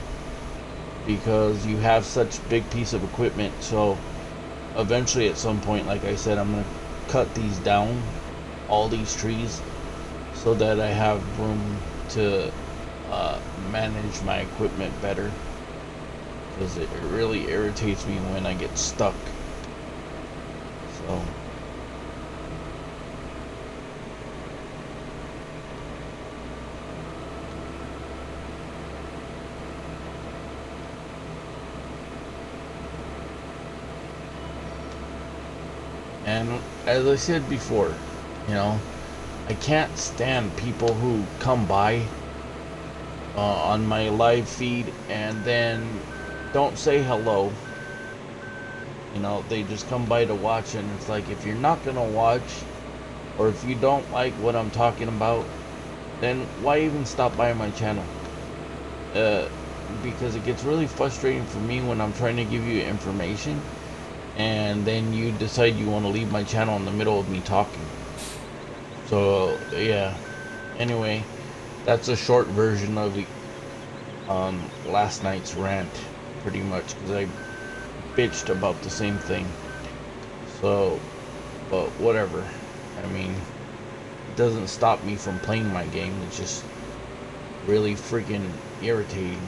because you have such big piece of equipment. So eventually at some point, like I said, I'm gonna cut these down, all these trees, so that I have room to manage my equipment better, because it really irritates me when I get stuck. So and as I said before, I can't stand people who come by on my live feed and then don't say hello. They just come by to watch, and it's like, if you're not gonna watch, or if you don't like what I'm talking about, then why even stop by my channel? Because it gets really frustrating for me when I'm trying to give you information, and then you decide you want to leave my channel in the middle of me talking. So yeah, anyway, that's a short version of the last night's rant, pretty much, because I bitched about the same thing. So, but whatever. I mean, it doesn't stop me from playing my game. It's just really freaking irritating.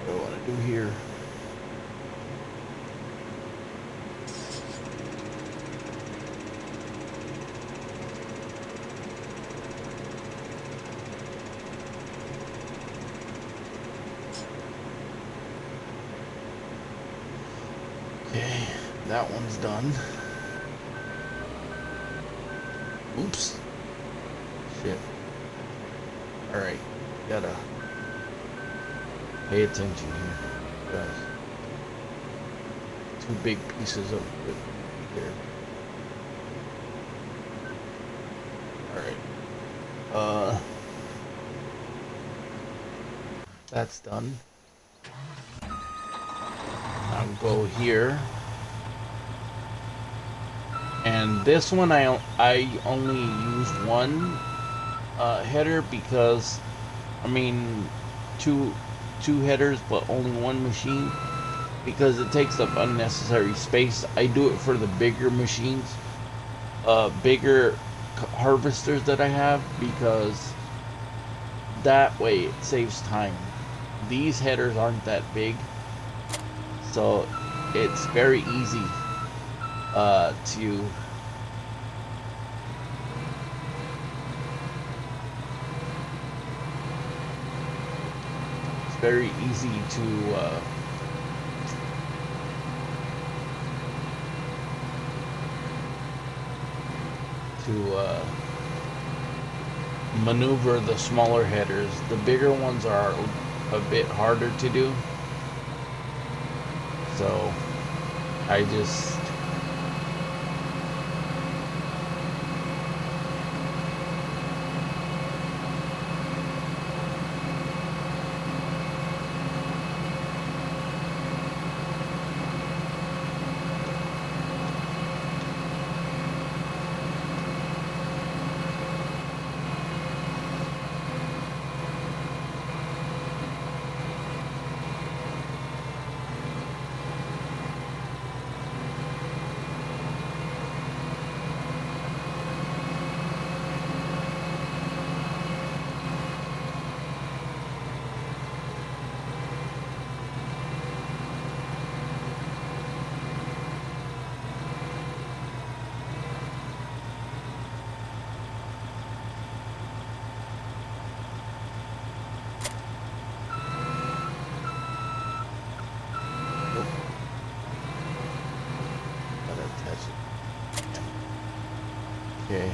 What do I want to do here? Okay, that one's done. Oops. Shit. Alright, gotta pay attention here. Guys. Two big pieces of wood here. Alright. That's done. I'll go here. And this one I only use one header because, I mean, two headers but only one machine, because it takes up unnecessary space. I do it for the bigger machines, bigger harvesters that I have, because that way it saves time. These headers aren't that big, so it's very easy to very easy to maneuver the smaller headers. The bigger ones are a bit harder to do, so I just okay.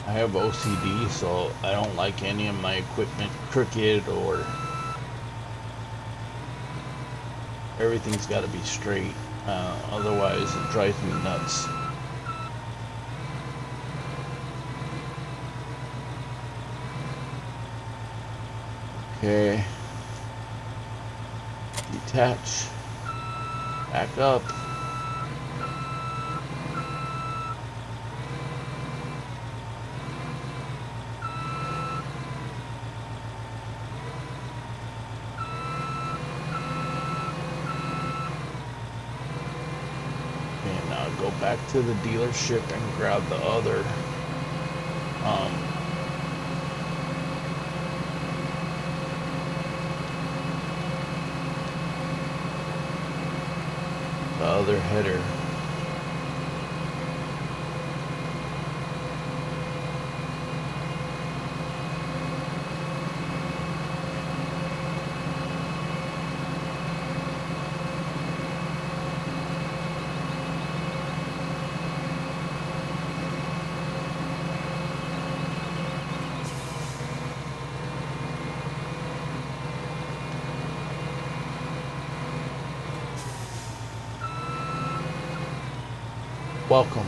I have OCD, so I don't like any of my equipment crooked, or everything's got to be straight. Otherwise, it drives me nuts. Okay. Detach. Back up. Go back to the dealership and grab the other header. welcome.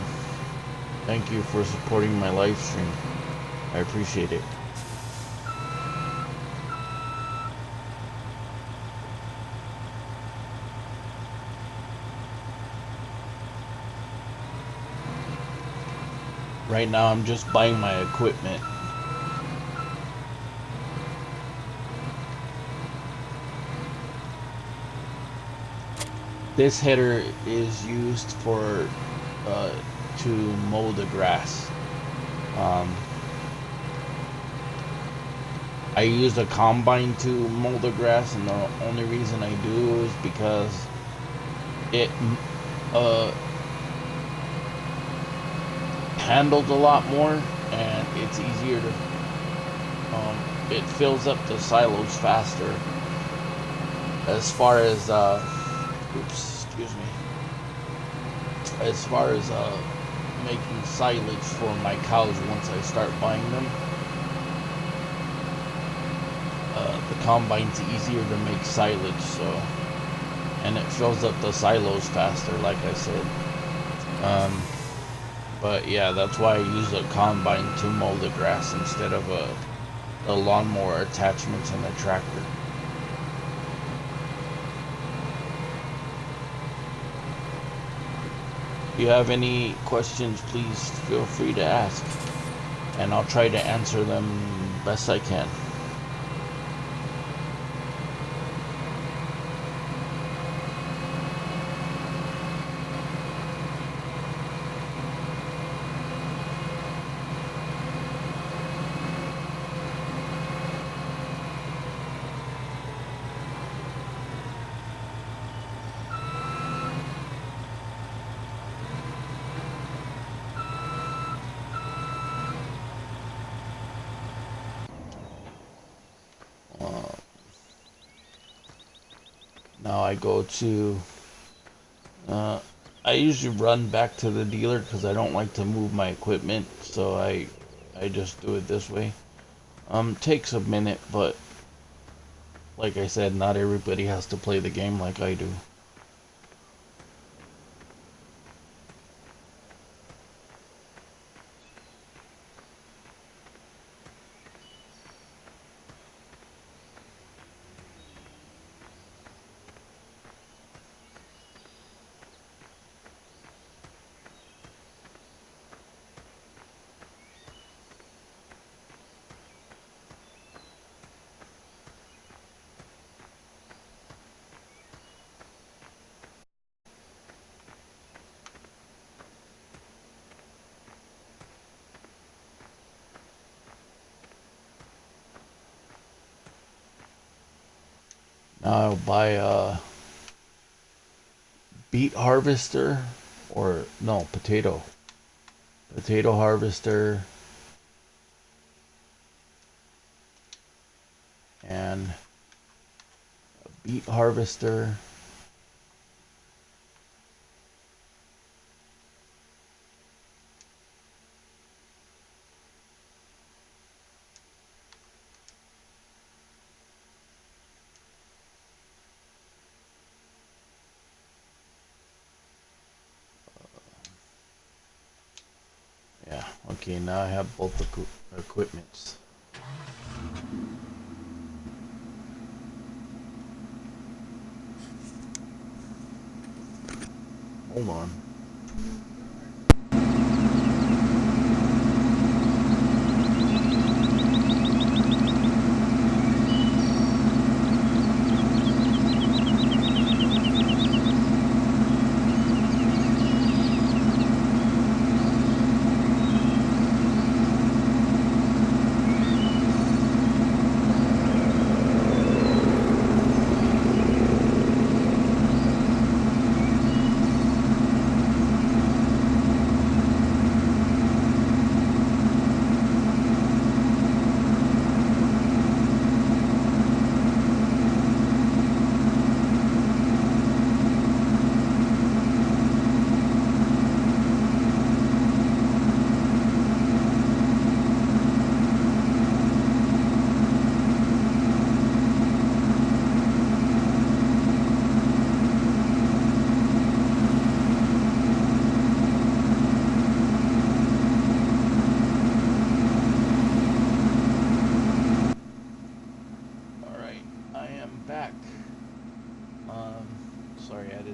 Thank you for supporting my live stream. I appreciate it. Right now I'm just buying my equipment. This header is used for to mow the grass. I use a combine to mow the grass, and the only reason I do is because it handles a lot more, and it's easier to it fills up the silos faster. As far as excuse me, as far as making silage for my cows once I start buying them, the combine's easier to make silage, so, and it fills up the silos faster, like I said. But yeah, that's why I use a combine to mow the grass instead of a lawnmower attachments in a tractor. If you have any questions, please feel free to ask, and I'll try to answer them best I can. Now I go to, I usually run back to the dealer because I don't like to move my equipment, so I just do it this way. Takes a minute, but like I said, not everybody has to play the game like I do. Now I'll buy a beet harvester, or no, potato harvester, and a beet harvester. Yeah, okay, now I have both the equipments. Hold on.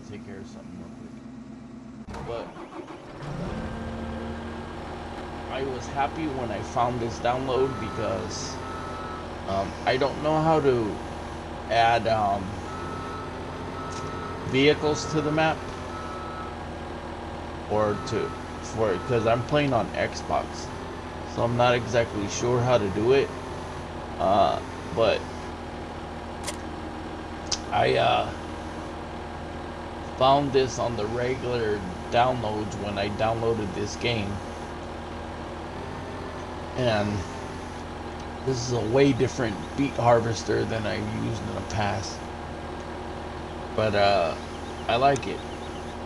to take care of something real quick. But I was happy when I found this download because I don't know how to add vehicles to the map or for it because I'm playing on Xbox, so I'm not exactly sure how to do it. But I found this on the regular downloads when I downloaded this game, and this is a way different beet harvester than I've used in the past. But I like it,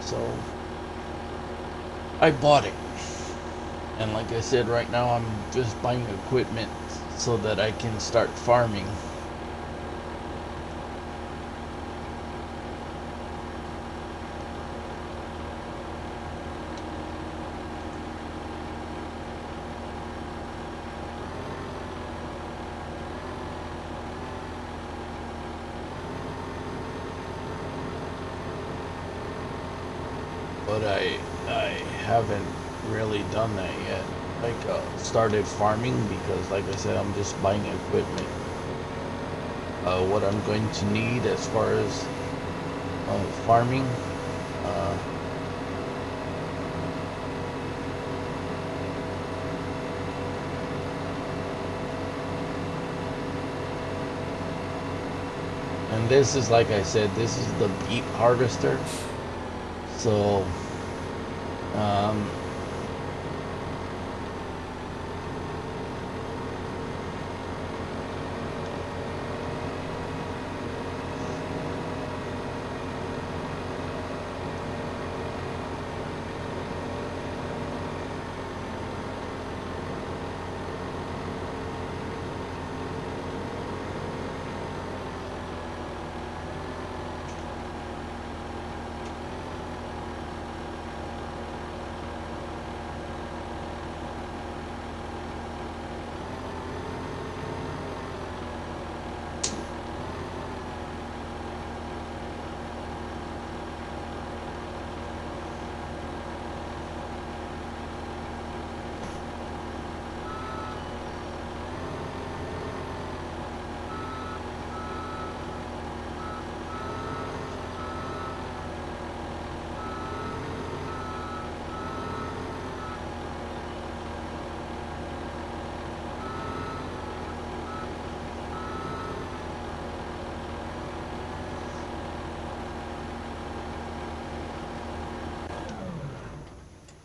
so I bought it. And like I said, right now I'm just buying equipment so that I can start farming. But I haven't really done that yet. Like started farming because, like I said, I'm just buying equipment. What I'm going to need as far as farming. And this is, like I said, this is the beet harvester. So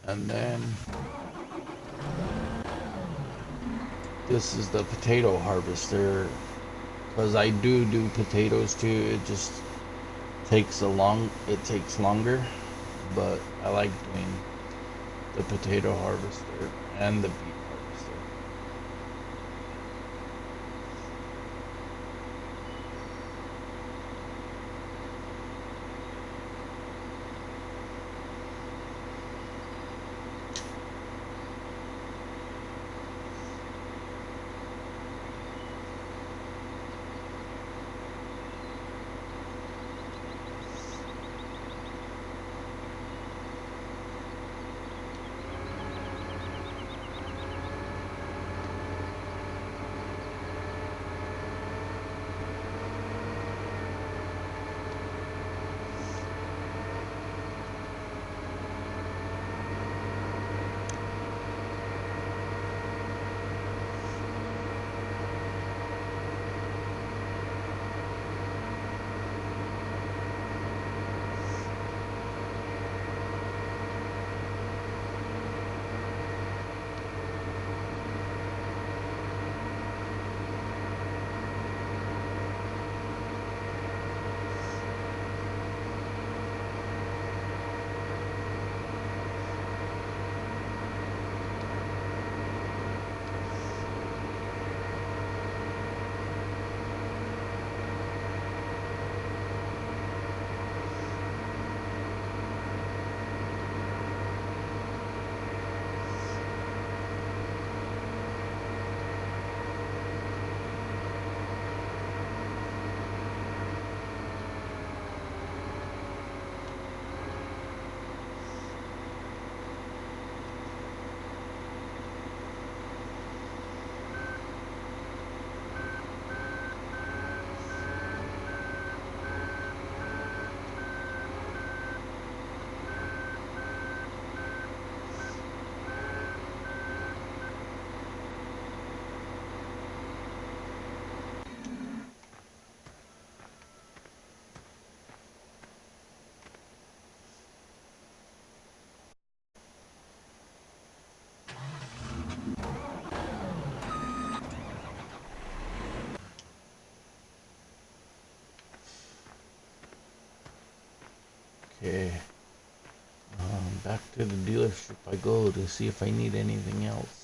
and then this is the potato harvester, because I do potatoes too. It just takes longer, but I like doing the potato harvester and the beet harvester. Okay. Back to the dealership I go to see if I need anything else.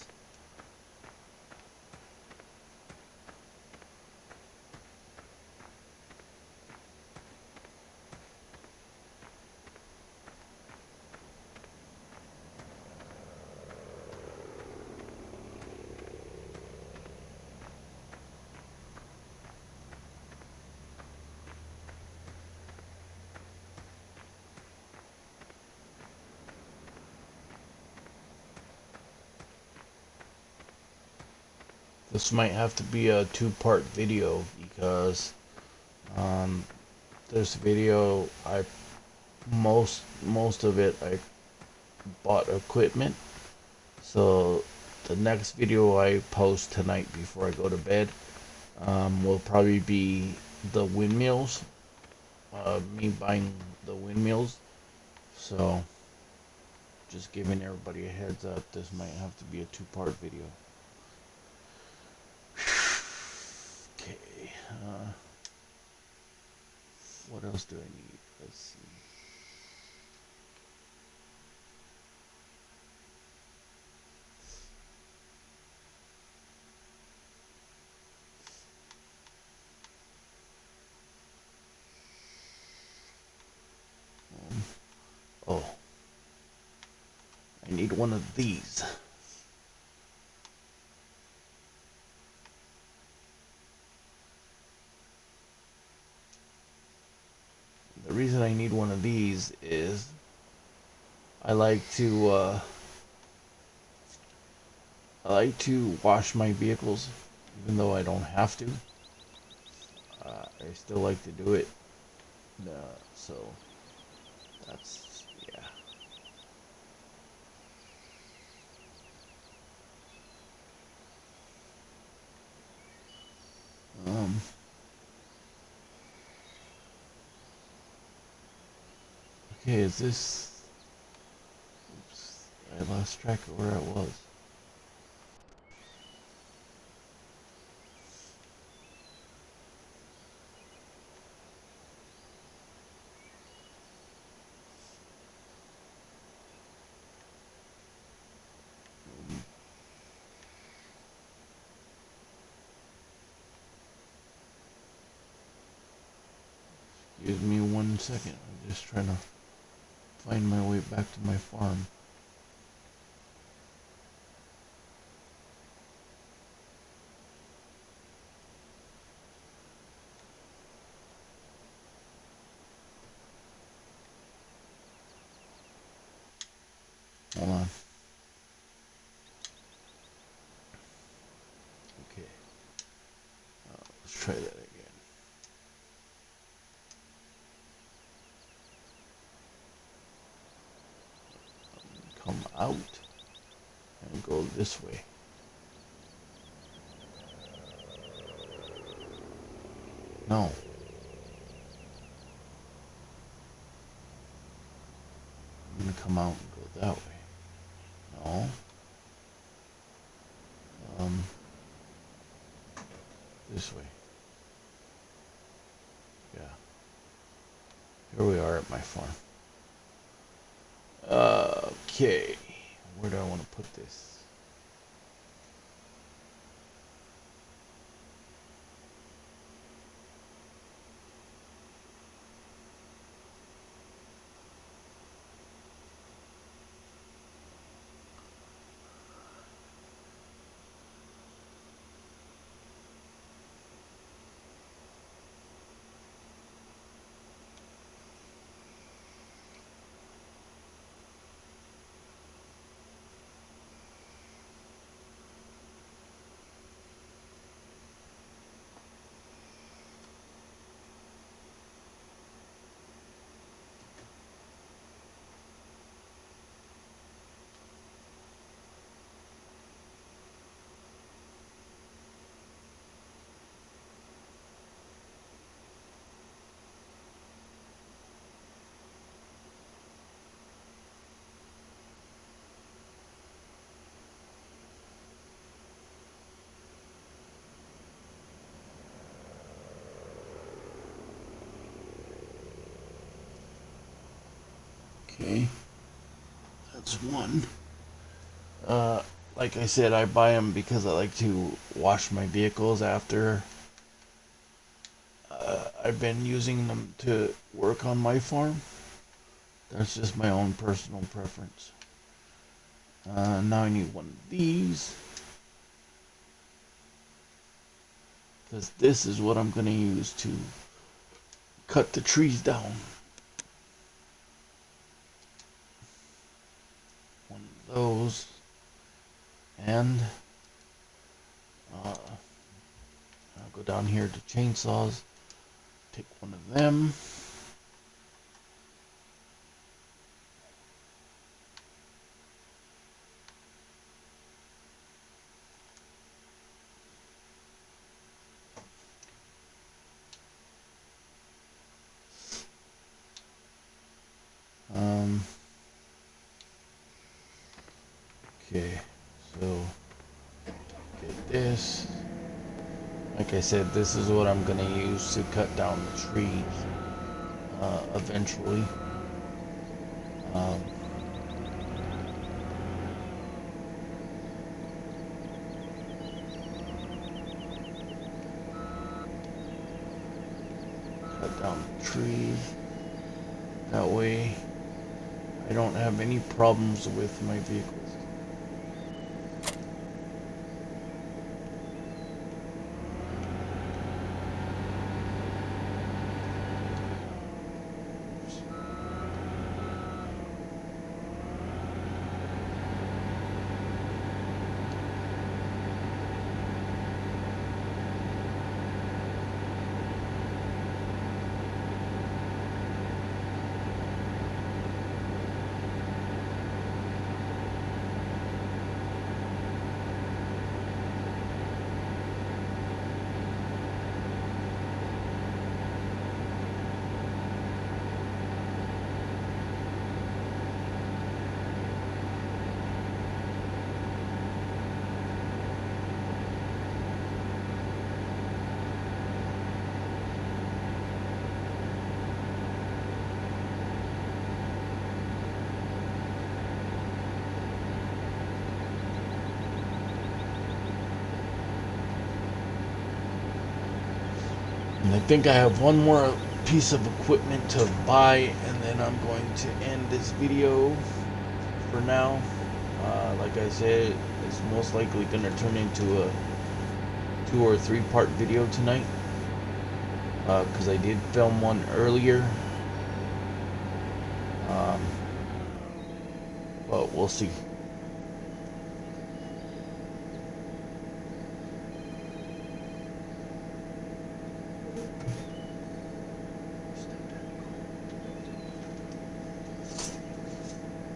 This might have to be a two-part video because this video most of it I bought equipment. So the next video I post tonight before I go to bed will probably be the windmills. Me buying the windmills. So just giving everybody a heads up, this might have to be a two-part video. Okay. What else do I need? Let's see. Oh, I need one of these. The reason I need one of these is I like to wash my vehicles, even though I don't have to. I still like to do it. So that's yeah. Okay, is this? Oops, I lost track of where it was. Give me 1 second. I'm just trying to find my way back to my farm. Hold on. Okay. Let's try that again. Come out and go this way. No. I'm gonna come out and go that way. No. This way. Yeah. Here we are at my farm. Okay. Where do I want to put this? Okay, that's one. Like I said, I buy them because I like to wash my vehicles after I've been using them to work on my farm. That's just my own personal preference. Now I need one of these, because this is what I'm going to use to cut the trees down. One of those, and I'll go down here to chainsaws, take one of them. Okay, so get this. Like I said, this is what I'm going to use to cut down the trees eventually. Cut down the tree. That way I don't have any problems with my vehicles. And I think I have one more piece of equipment to buy, and then I'm going to end this video for now. Like I said, it's most likely going to turn into a 2 or 3 part video tonight, because I did film one earlier, but we'll see.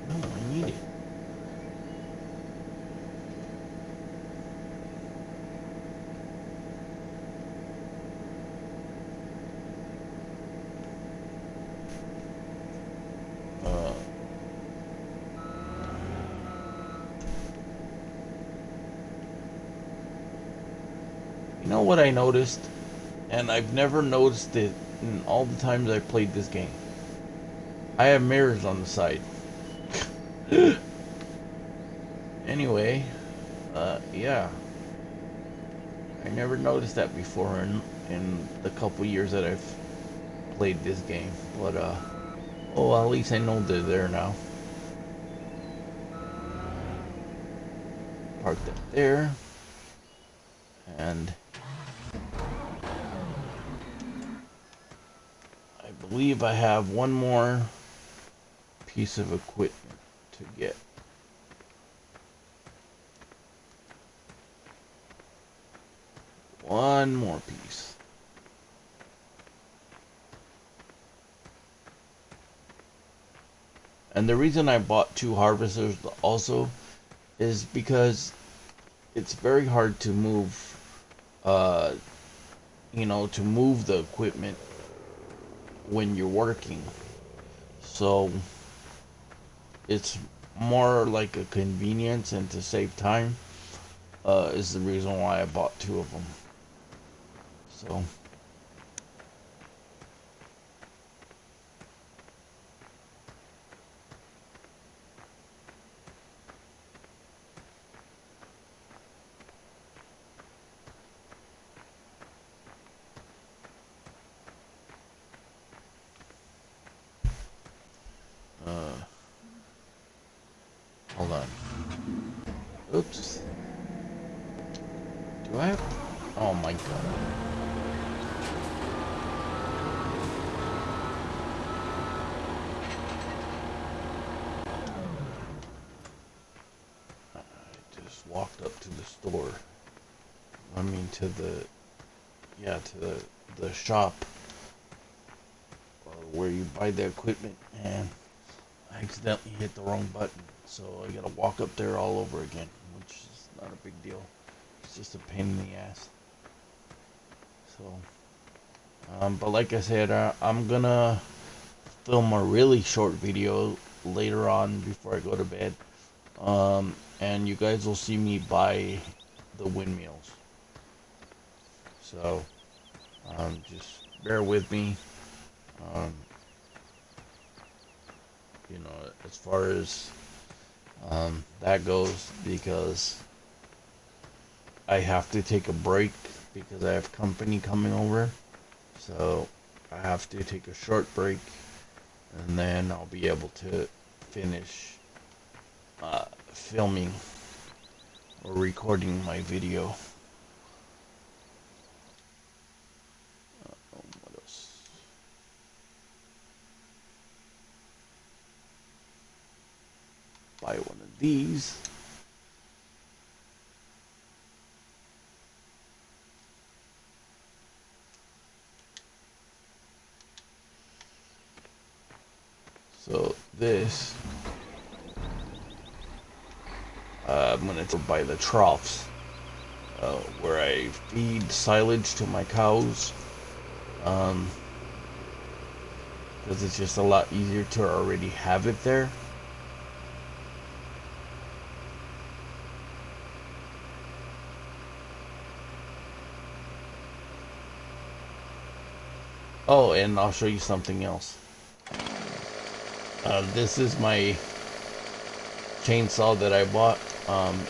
No, I need it. You know what I noticed? And I've never noticed it in all the times I've played this game. I have mirrors on the side. Anyway, yeah. I never noticed that before in the couple years that I've played this game. But, oh, at least I know they're there now. Park that there. And I believe I have one more piece of equipment to get. One more piece. And the reason I bought 2 harvesters also is because it's very hard to move, to move the equipment when you're working. So it's more like a convenience, and to save time is the reason why I bought 2 of them. So Hold on. Oops. Do I have... Oh my god. I just walked up to the store. I mean to the... Yeah, to the shop. Where you buy the equipment, and I accidentally hit the wrong button. So I gotta walk up there all over again, which is not a big deal. It's just a pain in the ass. So, but like I said, I'm gonna film a really short video later on before I go to bed. And you guys will see me buy the windmills. So, just bear with me. You know, as far as that goes, because I have to take a break because I have company coming over. So I have to take a short break, and then I'll be able to finish filming or recording my video. What else? Buy one of these. So this, I'm gonna buy the troughs where I feed silage to my cows, because it's just a lot easier to already have it there. Oh, and I'll show you something else. This is my chainsaw that I bought.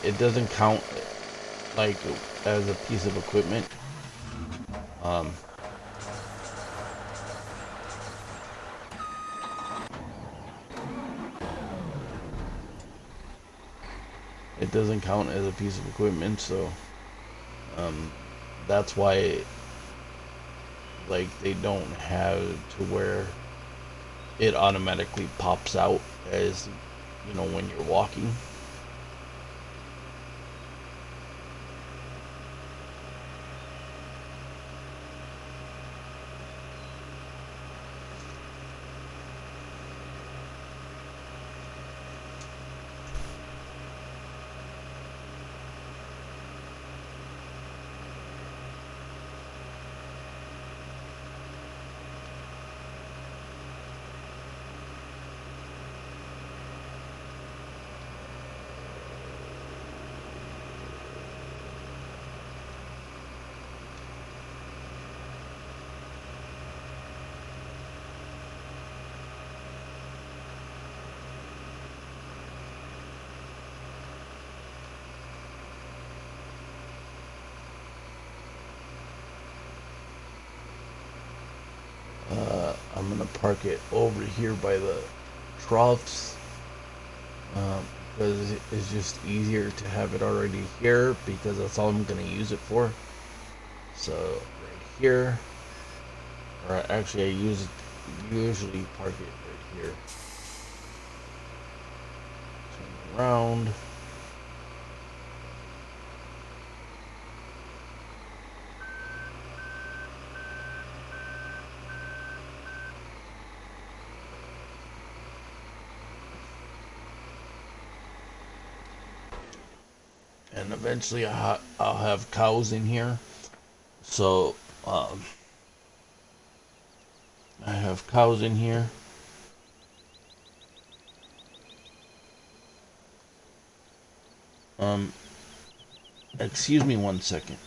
It doesn't count like as a piece of equipment. It doesn't count as a piece of equipment, so that's why like they don't have to where it automatically pops out as, you know, when you're walking. I'm gonna park it over here by the troughs, because it's just easier to have it already here, because that's all I'm gonna use it for. So right here, or actually I usually park it right here. Turn around. And eventually I'll have cows in here. So I have cows in here. Excuse me 1 second.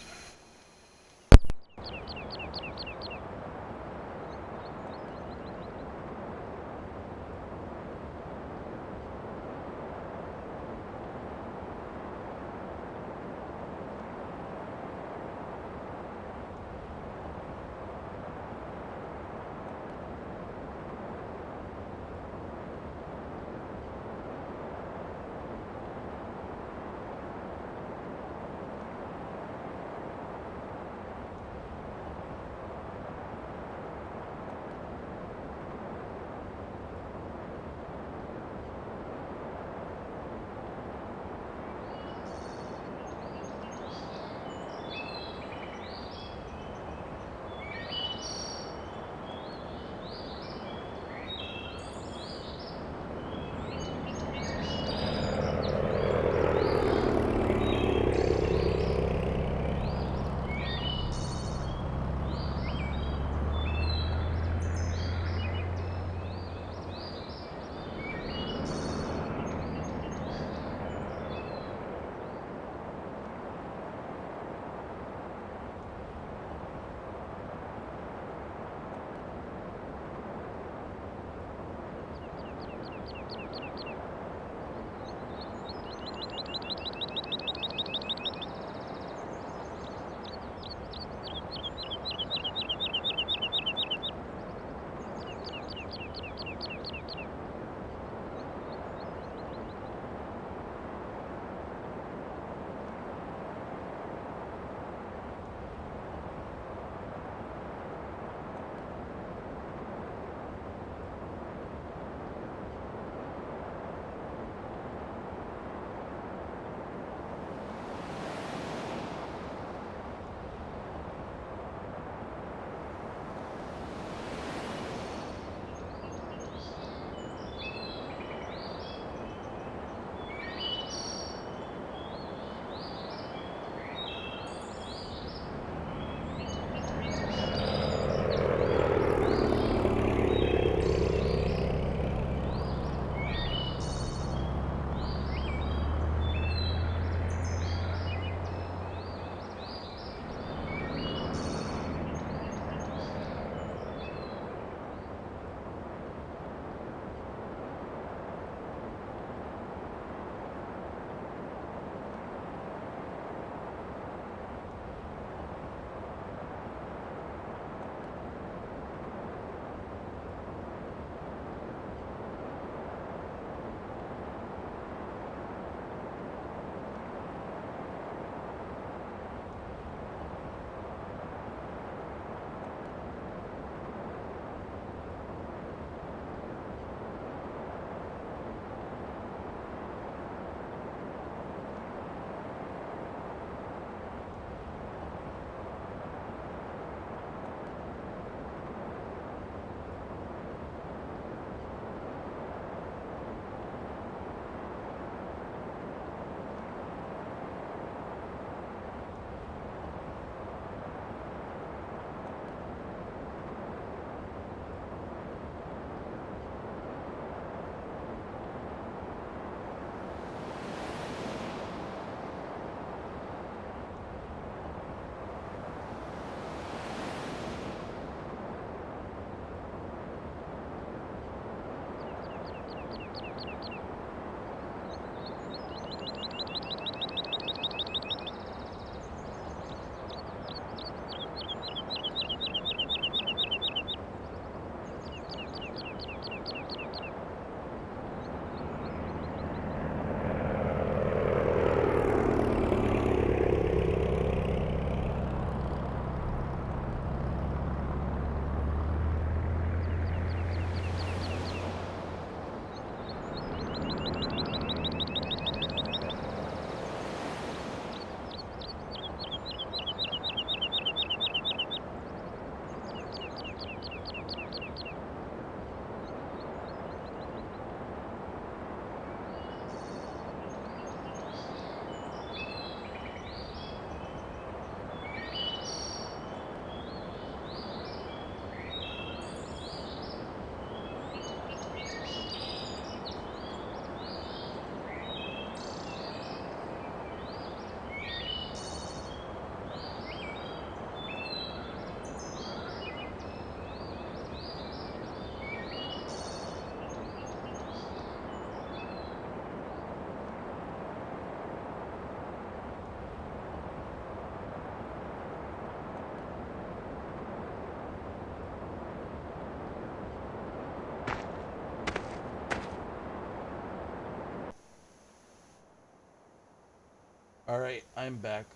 All right, I'm back.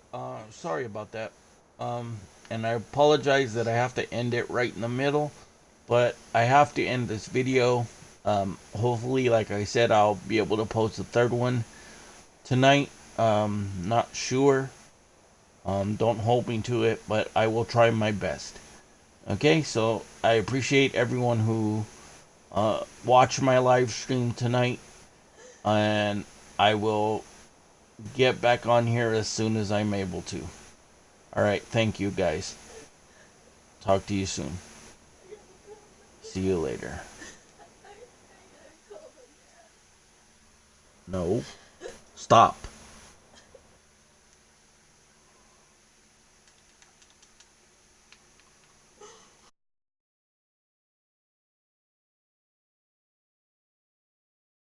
Sorry about that. And I apologize that I have to end it right in the middle, but I have to end this video. Hopefully, like I said, I'll be able to post a third one tonight. Not sure. Don't hold me to it, but I will try my best. Okay, so I appreciate everyone who watched my live stream tonight, and I will get back on here as soon as I'm able to. Alright, thank you guys. Talk to you soon. See you later. No. Stop.